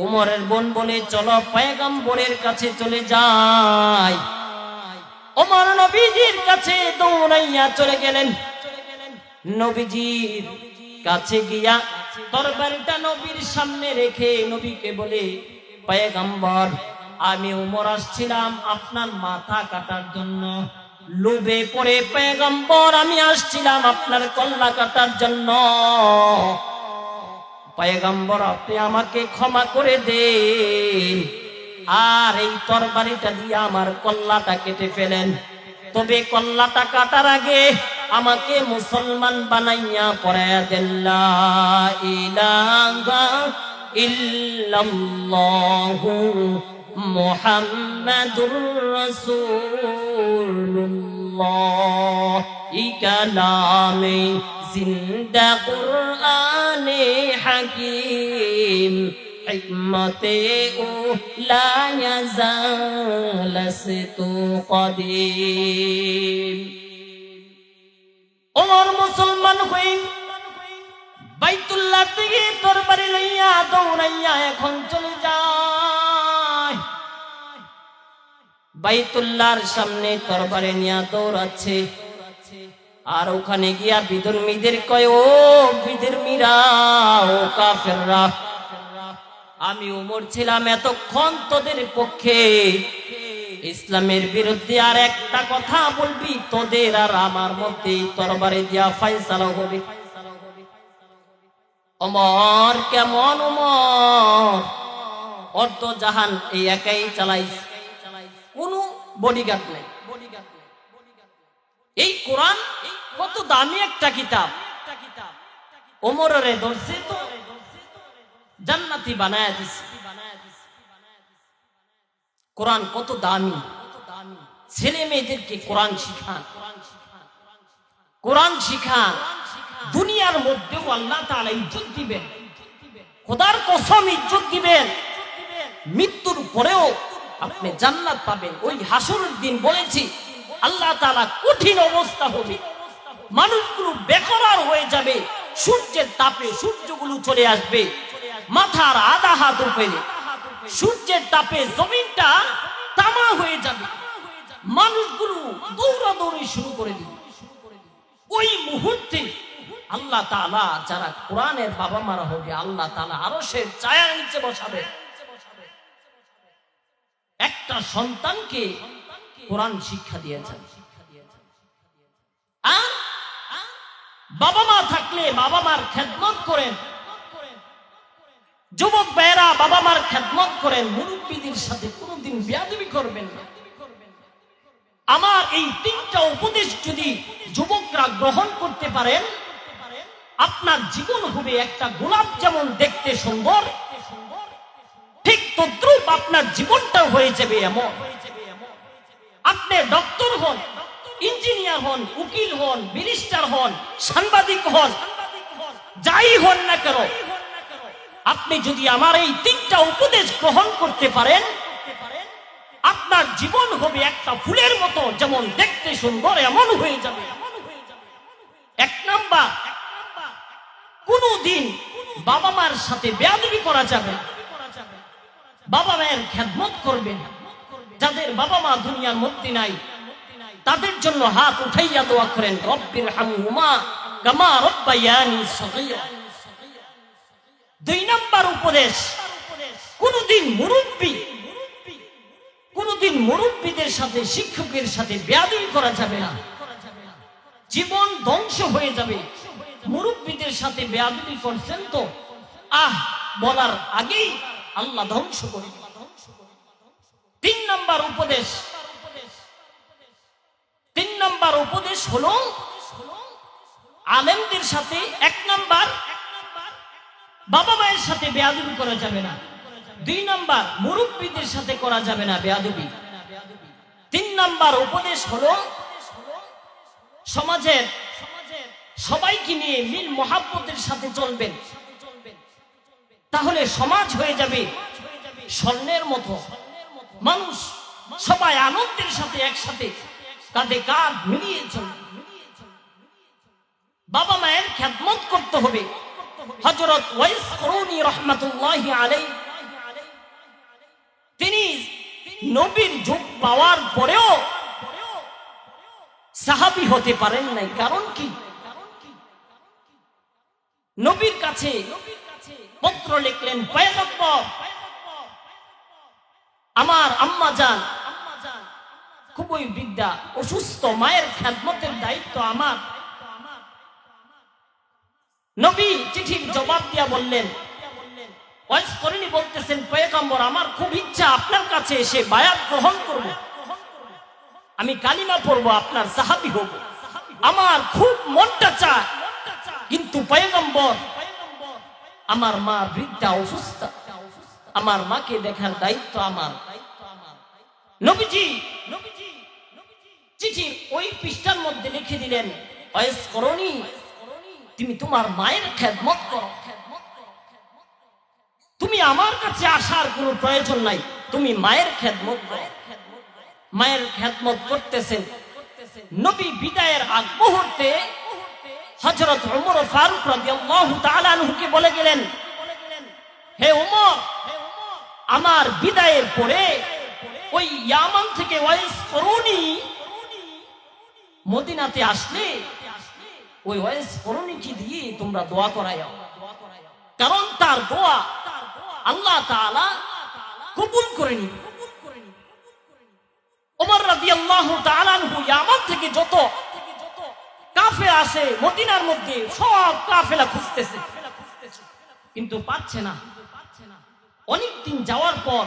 ওমরের বোন বলে, চলো পয়গম্বরের কাছে চলে যাই। ওমর নবীজির কাছে দৌড়াইয়া চলে গেলেন। নবীজির কাছে গিয়া তরবারিটা নবীর সামনে রেখে নবীকে বলে, পয়গম্বর আমি ওমর আসছিলাম আপনার মাথা কাটার জন্য, লোভে পড়ে পয়গম্বর আমি আসছিলাম আপনার কল্লা কাটার জন্য। পয়গম্বর আপনি আমাকে ক্ষমা করে দেন, আর এই তরবারিটা দিয়ে আমার কল্লাটা কেটে ফেলেন, তবে কল্লাটা কাটার আগে আমাকে মুসলমান বানাইয়া পড়ায়া দেন, লা ইলাহা ইল্লাল্লাহু মুহাম্মাদুর রাসূলুল্লাহ, ই কালামে জিন্দা কুরআনে হাকীম, হিকমতে ও লা ইয়াজালাসতু কদিম। ওমর মুসলমান হয়ে বাইতুল্লাহ থেকে তরবারি লইয়া দৌড়াইয়া এখন চলে যায়। বাইতুল্লাহর সামনে তরবারি নিয়ে দৌড়াচ্ছে, আর ওখানে গিয়া বিধর্মীদের কয়, ও বিধর্মীরা, ও কাফেররা, আমি ওমর ছিলাম এতক্ষণ তোদের পক্ষে, ইসলামের বিরুদ্ধে আর একটা কথা বলবি তোদের আর আমার মধ্যে তরবারি দিয়া ফয়সালা হবে। ওমর কেমন ওমর, অর্ধ জাহান এই একাই চালাইছে, কোনো বডিগার্ড নাই। এই কোরআন কত দামি একটা কিতাব, ওমরের ধরছে তো জান্নাতি বানায়া দিছে। কোরআন কত দামি, ছেলে মেয়েদেরকে কোরআন শিখান, কোরআন শিখান। দুনিয়ার মধ্যেও আল্লাহ তাআলা ইজ্জত দিবেন, খোদার কসম ইজ্জত দিবেন, মৃত্যুর পরেও আপনি জান্নাত পাবেন। ওই হাসরের দিন বলেছি আল্লাহ তাআলা কঠিন অবস্থা হবে, মানুষগুলো বেকরার হয়ে যাবে, সূর্যের তাপে সূর্যগুলো চলে আসবে মাথার আধা হাত উপরে, সূর্যের তাপে জমিনটা তামা হয়ে যাবে, মানুষগুলো দৌড়াদৌড়ি শুরু করে দিবে। ওই মুহূর্তে আল্লাহ তাআলা যারা কোরআনের বাবা মারা হবে, আল্লাহ তাআলা আরশের ছায়ার নিচে বসাবে। একটা সন্তানকে কোরআন শিক্ষা দিয়েছেন। আর বাবা মা থাকলে বাবা মার খেদমত করেন, যুবক ভাইয়েরা বাবা মার খেদমত করেন, মুরব্বীদের সাথে কোনোদিন বেয়াদবি করবেন না। আমার এই তিনটা উপদেশ যদি যুবকরা গ্রহণ করতে পারেন, আপনার জীবন হবে একটা গোলাপ যেমন দেখতে সুন্দর, ঠিক তদ্রূপ আপনার জীবনটা হয়ে যাবে এমন। আপনি ডক্টর হন, ইঞ্জিনিয়ার হন, উকিল হন, ব্যারিস্টার হন, সাংবাদিক হন, যাই হন না কেন, আপনি যদি আমার এই তিনটা উপদেশ গ্রহণ করতে পারেন, আপনার জীবন হবে একটা ফুলের মতো, যেমন দেখতে সুন্দর এমন হয়ে যাবে। এক নাম্বার, কোনদিন বাবা মার সাথে বেয়াদবি করা যাবে না। বাবা মায়ের খেদমত করবেন। যাদের বাবা মা দুনিয়ার মধ্যে নাই, তাদের জন্য হাত উঠাইয়া দোয়া করেন, রব্বির হামহুমা কামা রব্বায়ানি সগীরা। দুই নাম্বার উপদেশ, কোনদিন মুরব্বীদের সাথে, শিক্ষকের সাথে বেয়াদবি করা যাবে না। জীবন ধ্বংস হয়ে যাবে। মুরব্বীদের সাথে বেয়াদবি করছেন তো, বলার আগেই আল্লাহ ধ্বংস করে। তিন নাম্বার উপদেশ হলো আলেমদের সাথে, এক নাম্বার বাবা মায়ের সাথে বেয়াদবি করা যাবে না। দুই নাম্বার মুরব্বীদের সাথে করা যাবে না বেয়াদবি। তিন নাম্বার উপদেশ হলো সমাজের সবাইকে নিয়ে মিল মহাব্বতের সাথে চলবেন, তাহলে সমাজ হয়ে যাবে স্বর্ণের মতো। মানুষ সবাই আনন্দের সাথে একসাথে কাঁধে কাঁধ মিলিয়ে চলবে। বাবা মায়ের খেদমত করতে হবে। হযরত ওয়াইস করুনী রাহমাতুল্লাহি আলাইহি, তিনি নবীর যুগ পাওয়ার পরেও সাহাবী হতে পারেন নাই। কারণ কি? নবীর কাছে পত্র লিখলেন, পয়গম্বর, আমার আম্মা জান খুবই বৃদ্ধা, অসুস্থ, মায়ের খেদমতের দায়িত্ব আমার। নবী চিঠির জবাব দিয়া বললেন, ওয়াইস করুনী বলতেছেন, পয়গম্বর, আমার খুব ইচ্ছা আপনার কাছে এসে বায়াত গ্রহণ করব, আমি কালিমা পড়ব, আপনার সাহাবী হব, আমার খুব মনটা চায়, কিন্তু পয়গম্বর, আমার মা বৃদ্ধা, অসুস্থ, আমার মাকে দেখার দায়িত্ব আমার। নবীজি চিঠির ওই পৃষ্ঠার মধ্যে লিখে দিলেন, ওয়াইস করুনী, তুমি তোমার মায়ের খেদমত করো, তুমি আমার কাছে আসার কোনো প্রয়োজন নাই, তুমি মায়ের খেদমত করো। মায়ের খেদমত করতেছেন। নবী বিদায়ের আগ মুহূর্তে হযরত ওমর ফারুক রাদিয়াল্লাহু তাআলা আনহুকে বলে গেলেন, হে ওমর, আমার বিদায়ের পরে ওই ইয়ামান থেকে ওয়াইস করুনী মদিনাতে আসলে ওই ওয়াইস করুনীকে দিয়ে তোমরা দোয়া করাইও, কারণ তার দোয়া আল্লাহ তাআলা কবুল করে নিবে। ওমর রাদিয়াল্লাহু তাআলা আনহু ইয়ামান থেকে যত কাফেলা আসে মদিনার মধ্যে, সব কাফেলা খুঁজতেছে, কিন্তু পাচ্ছে না। অনেকদিন যাওয়ার পর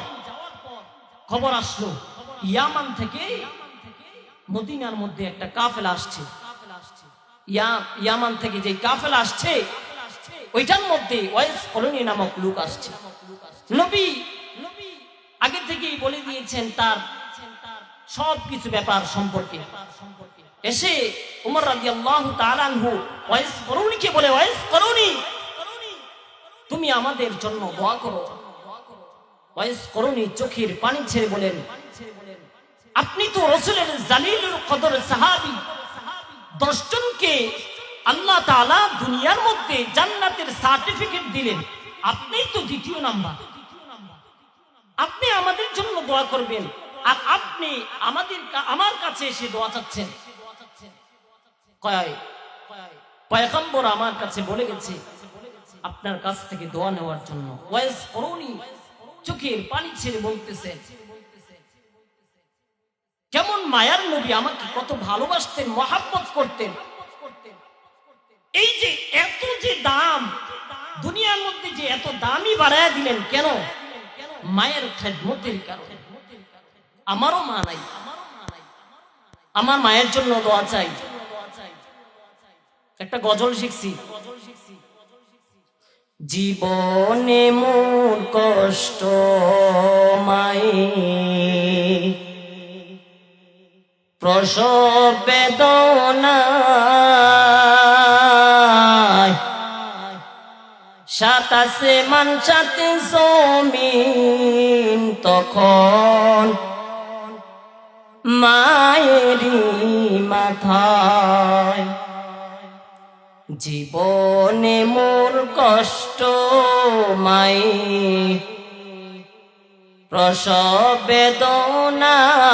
খবর আসলো, ইয়ামান থেকে মদিনার মধ্যে একটা কাফেলা আসছে। ইয়ামান থেকে যে কাফেলা আসছে, ওইটার মধ্যে ওয়াইস করুনী নামক লোক আসছে। নবী আগে থেকেই বলে দিয়েছেন তার সবকিছু ব্যাপার সম্পর্কে। এসে ওমর রাদিয়াল্লাহু তাআলা আনহু ওয়াইস করুনীকে বলে, ওয়াইস করুনী, তুমি আমাদের জন্য দোয়া করো। ওয়াইস করুনী চোখের পানি ছেড়ে বলেন, আপনি তো রাসূলের জালিলুল কদর সাহাবী, 10 জনকে আল্লাহ তাআলা দুনিয়ার মধ্যে জান্নাতের সার্টিফিকেট দিলেন, আপনি তো দ্বিতীয় নাম্বার, আপনি আমাদের জন্য দোয়া করবেন, আর আপনি আমার কাছে এসে দোয়া চাচ্ছেন। পয়গম্বর আমার কাছে বলে গেছে আপনার কাছ থেকে দোয়া নেওয়ার জন্য। ওয়াইস করুনী চোখের পানি ছেড়ে বলতেছে, কেমন মায়ার নবী, আমাকে কত ভালোবাসতেন, মহাব্বত করতেন। এই যে এত যে দাম দুনিয়ার মধ্যে, যে এত দামই বাড়ায় দিলেন কেন? মায়ের খেদমতের কারণে। আমারও মা নাই, আমার মায়ের জন্য দোয়া চাই। একটা গজল শিখছি, জীবনে মোর কষ্ট মায়ে প্রসব বেদনায় সাত আসমান সাত জমিন তখন মায়েরই মাথায় জীবনে মোর কষ্ট মায়ে প্রসব বেদনায়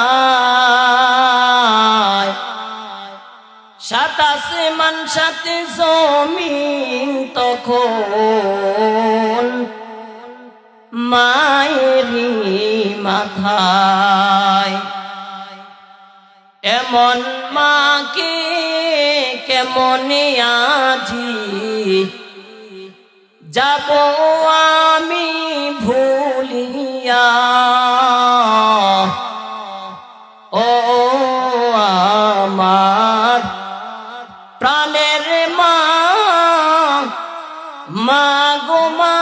সাত আসমান সাত জমিন তখন মায়েরই মাথায় এমন মাকে কেমনে আজি যাব আমি ভুলিয়া ও আমার প্রাণের মা মা গো মা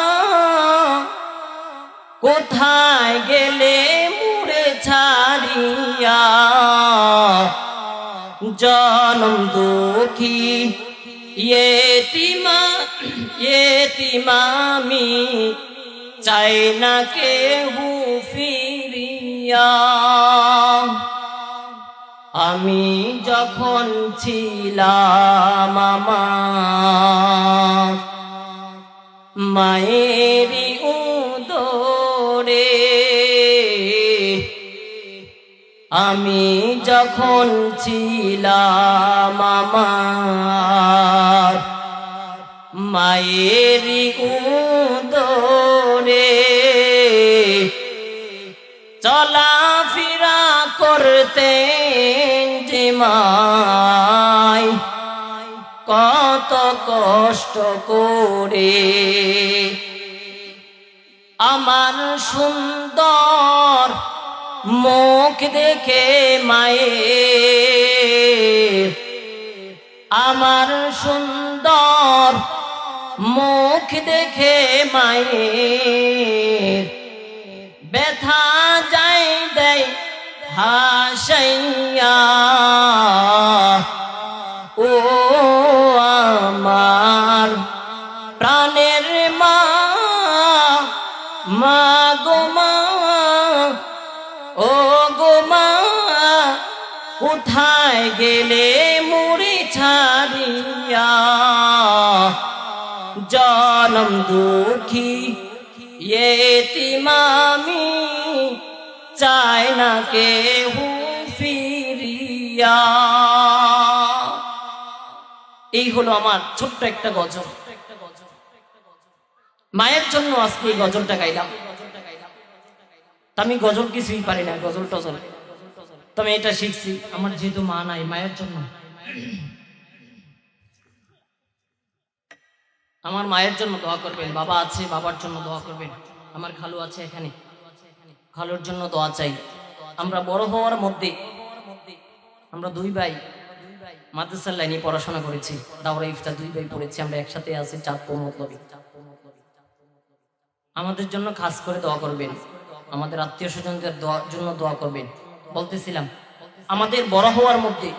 কোথায় গেলে মুড়ে ছাড়িয়া জনম দুঃখী এতিমামি চাই না কেহু ফিরিয়া আমি যখন ছিলাম আমার মায়েরই উদরে আমি যখন ছিলাম আমার মায়েরই উদরে চলাফেরা করতেন যে মাই কত কষ্ট করে আমার সুন্দর মুখ দেখে মায়ের আমার সুন্দর মুখ দেখে মায়ের ব্যথা যায় দেয় হাসাইয়া ও আমার প্রাণের মা মা গো মা ও গো মা কোথায় গেলে মুড়ি ছাড়িয়া জনম দুঃখী এতিমামি চায় না কেহু ফিরিয়া। এই হলো আমার ছোট্ট একটা গজল। মায়ের জন্য আজকে এই গজলটা গাইলাম। আমি গজল কিছুই পারি না, গজল টজল, তবে এটা শিখছি আমার যেহেতু মা নাই, মায়ের জন্য। আমার মায়ের জন্য দোয়া করবেন, বাবা আছে বাবার জন্য দোয়া করবেন, আমার খালু আছে এখানে, খালুর জন্য দোয়া চাই। আমরা বড় হওয়ার মধ্যে আমরা দুই ভাই মাদ্রাসার লাইনে পড়াশোনা করেছি, দাওরা ইফতা দুই ভাই পড়েছি, আমরা একসাথে আছি চাঁদপুর মতলবী। আমাদের জন্য খাস করে দোয়া করবেন, আমাদের আত্মীয় স্বজনদের জন্য দোয়া করবেন। বলতেছিলাম আমাদের বড় হওয়ার মধ্যে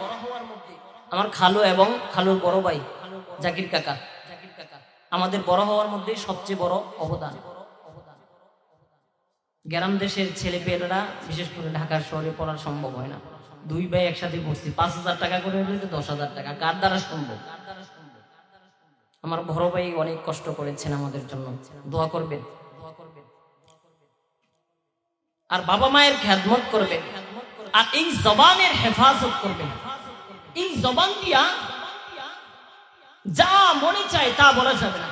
আমার খালু এবং খালুর বড় ভাই জাকির কাকা আমাদের বড় হওয়ার মধ্যে সবচেয়ে বড় অবদান। গ্রাম দেশের ছেলেপেলেরা বিশেষ করে ঢাকার শহরে পড়ার সম্ভব হয় না, দুই ভাই একসাথে পড়ছি, 5,000 টাকা করে হলে 10,000 টাকা কার দ্বারা সম্ভব? আমার বড় ভাই অনেক কষ্ট করেছেন আমাদের জন্য, দোয়া করবেন। আর বাবা মায়ের খেদমত করবেন, আর এই জবানের হেফাজত করবেন। এই জবান দিয়া যা মনে চায় তা বলা যাবে না।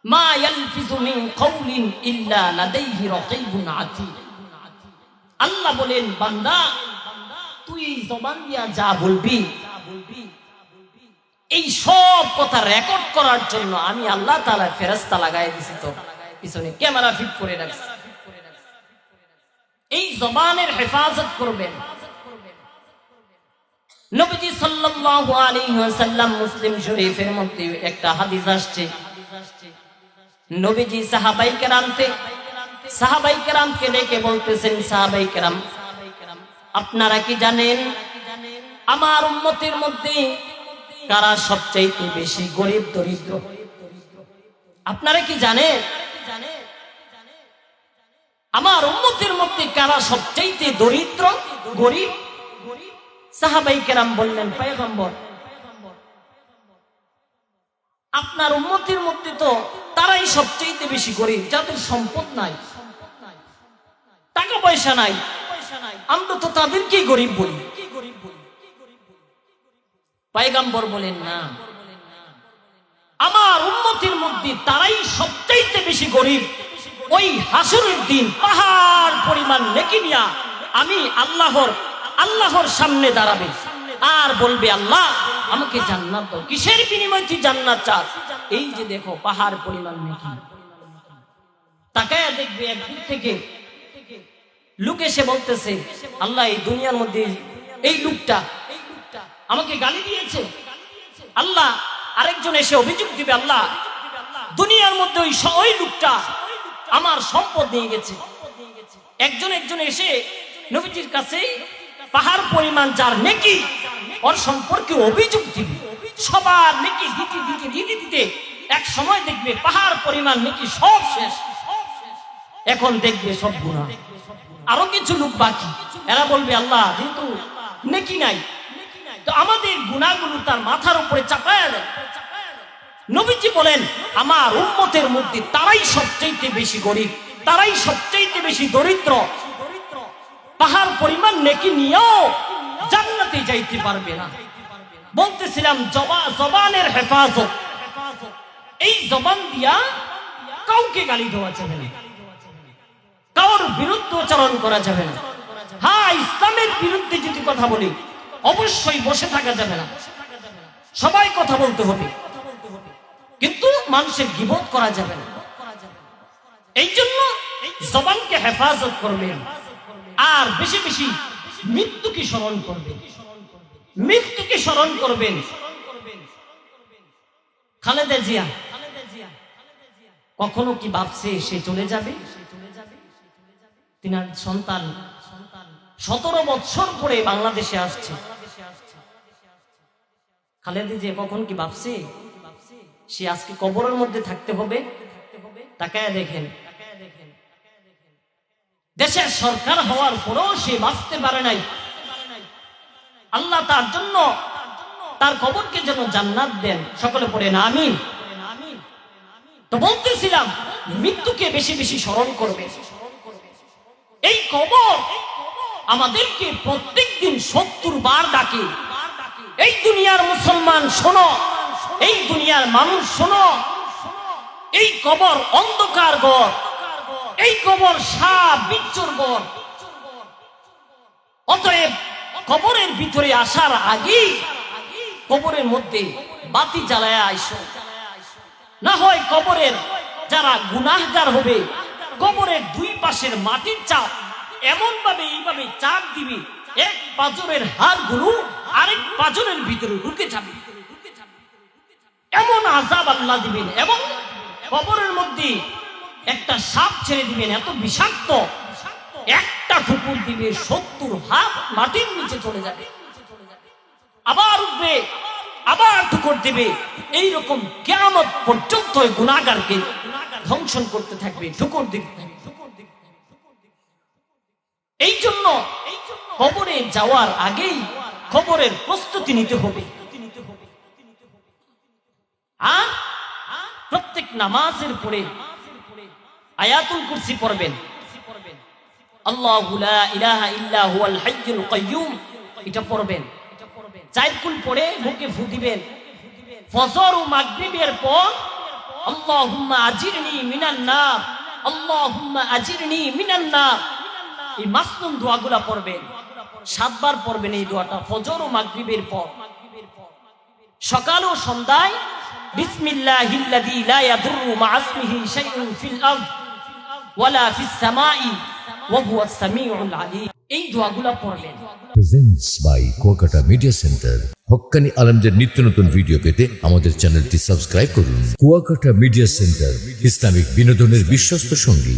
মা ইয়ালফিজু মিন কাওলিন ইল্লা লাদাইহি রাকিবুন আতীদ। আল্লাহ বলেন, বান্দা তুই জবান দিয়া যা বলবি, এই সব কথা রেকর্ড করার জন্য আমি আল্লাহ তাআলা ফেরেশতা লাগাই দিছি, তো পিছনে ক্যামেরা ফিট করে রাখছি। এই জবানের হেফাজত করবেন। নবীজি সাল্লাল্লাহু আলাইহি ওয়াসাল্লাম মুসলিম শরীফের মধ্যে একটা হাদিস আসছে, নবীজি সাহাবায়ে কেরামকে ডেকে বলতেছেন, সাহাবায়ে কেরাম আপনারা কি জানেন আমার উম্মতের মধ্যে কারা সবচাইতে বেশি গরিব দরিদ্র? আপনারা কি জানেন আমার উম্মতের মধ্যে কারা সবচাইতে দরিদ্র গরিব? সাহাবাই কেরাম বললেন, পয়গম্বর আপনার উম্মতের মধ্যে তো তারাই সবচাইতে বেশি গরিব যাদের সম্পদ নাই, টাকা পয়সা নাই, আমরা তো তাদেরকেই গরিব বলি। পয়গম্বর বলেন, না, আমার উম্মতের মধ্যে তারাই সবচাইতে বেশি গরিব ওই হাসরের দিন পাহাড় পরিমাণ নেকি নিয়া আমি আল্লাহর সামনে দাঁড়াবে আর বলবে, আল্লাহ আমাকে জান্নাত দাও। কিসের বিনিময়ে তুই জান্নাত চাস? এই যে দেখো পাহাড় পরিমাণ নেকি। তাকায়া দেখবে একদিক থেকে লোক এসে বলতেছে, আল্লাহ এই দুনিয়ার মধ্যে এই লোকটা আমাকে গালি দিয়েছে। আল্লাহ আরেকজন এসে অভিযোগ দিবে, আল্লাহ দুনিয়ার মধ্যে ওই লোকটা আমার সম্পদ নিয়ে গেছে। একজন এসে নবীজির কাছে পাহাড় পরিমাণ যার নেকি ওর সম্পর্কে অভিযোগ দিবে। সবার নেকি দিতে এক সময় দেখবে পাহাড় পরিমাণ নেকি সব শেষ। এখন দেখবে সব গুনাহ, আরো কিছু লোক বাকি। এরা বলবে, আল্লাহ যেহেতু নেকি নাই তো আমাদের গুনাহগুলো তার মাথার উপরে চাপায়া দেয়। নবীজি বলেন, আমার উম্মতের মধ্যে তারাই সবচাইতে বেশি গরিব, তারাই সবচাইতে বেশি দরিদ্র, পাহাড় পরিমাণ নেকি নিয়েও জান্নাতে যাইতে পারবে না। বলতেছিলাম জবানের হেফাজত, এই জবান দিয়া কাউকে গালি দেওয়া যাবে না, কারোর বিরুদ্ধে উচ্চারণ করা যাবে না। হ্যাঁ, ইসলামের বিরুদ্ধে যদি কথা বলি অবশ্যই বসে থাকা যাবে না, সবাই কথা বলতে হবে, কিন্তু মানুষের গীবত করা যাবে না। এই জন্য জবানকে হেফাজত করবেন আর বেশি বেশি মৃত্যুকে স্মরণ করবেন, মৃত্যুকে স্মরণ করবেন। খালেদা জিয়া কখনো কি ভাবছে সে চলে যাবে? তিনার সন্তান 17 বছর পরে বাংলাদেশে আসছে। খালেদা জিয়া কখন কি ভাবছে সে আজকে কবরের মধ্যে থাকতে হবে? তাকায় দেখেন, দেশের সরকার হওয়ার পরেও সে বাঁচতে পারে নাই। আল্লাহ তার জন্য তার কবরকে যেন জান্নাত দেন। সকলে পড়েন আমিন। তো বলতেছিলাম মৃত্যুকে বেশি বেশি স্মরণ করবে। এই কবর আমাদেরকে প্রত্যেকদিন 70 বার ডাকে। এই দুনিয়ার মুসলমান শোনো, এই দুনিয়ার মানুষ শোনো, এই কবর অন্ধকার ঘর, এই কবর সাপ বিচ্ছুর ঘর। অতএব কবরের ভিতরে আসার আগেই কবরের মধ্যে বাতি জ্বালায়া আইসো, না হয় কবরের যারা গুনাহগার হবে কবরের দুই পাশের মাটির চাপ এমন ভাবে এইভাবে চাপ দিবি এক পাঁজরের হাড়গুলো আরেক পাঁজরের ভিতরে ঢুকে যাবে। এমন আযাব আল্লাহ দিবেন এবং কবরের মধ্যে একটা সাপ ছেড়ে দিবেন এত বিষাক্ত, একটা ঠুকুর দিবে 70 হাত মাটির নিচে চলে যাবে, আবার উঠবে, আবার ঠুকুর দিবে। এইরকম কিয়ামত পর্যন্ত গুনাহগারকে ধ্বংসন করতে থাকবে, ঠুকুর দিবে। এই জন্য কবরে যাওয়ার আগেই কবরের প্রস্তুতি নিতে হবে। আর প্রত্যেক নামাজের পরে আয়াতুল কুরসি পড়বেন, আল্লাহু লা ইলাহা ইল্লা হুয়াল হাইয়ুল কাইয়্যুম, এটা পড়বেন। চাইকুল পড়ে মুখে ফু দিবেন। ফজর ও মাগরিবের পর আল্লাহুম্মা আজিরনি মিনান নার, আল্লাহুম্মা আজিরনি মিনান নার, এই মাসনুন দোয়াগুলো পড়বেন। 7 বার পড়বেন এই দোয়াটা ফজর ও মাগরিবের পর। সকাল ও সন্ধ্যায় বিসমিল্লাহিল্লাযী লা ইয়াদুররু মা ইসমিহি শাইউন ফিল আরদ ওয়ালা ফিস সামাই ওয়া হুয়াস সামিউল আলীম, এই দোয়াগুলো পড়বেন। Presents by Kuakata media centre. হক্কানি আলেমদের নিত্য নতুন ভিডিও পেতে আমাদের চ্যানেলটি সাবস্ক্রাইব করুন। কুয়াকাটা মিডিয়া সেন্টার, ইসলামিক বিনোদনের বিশ্বস্ত সঙ্গী।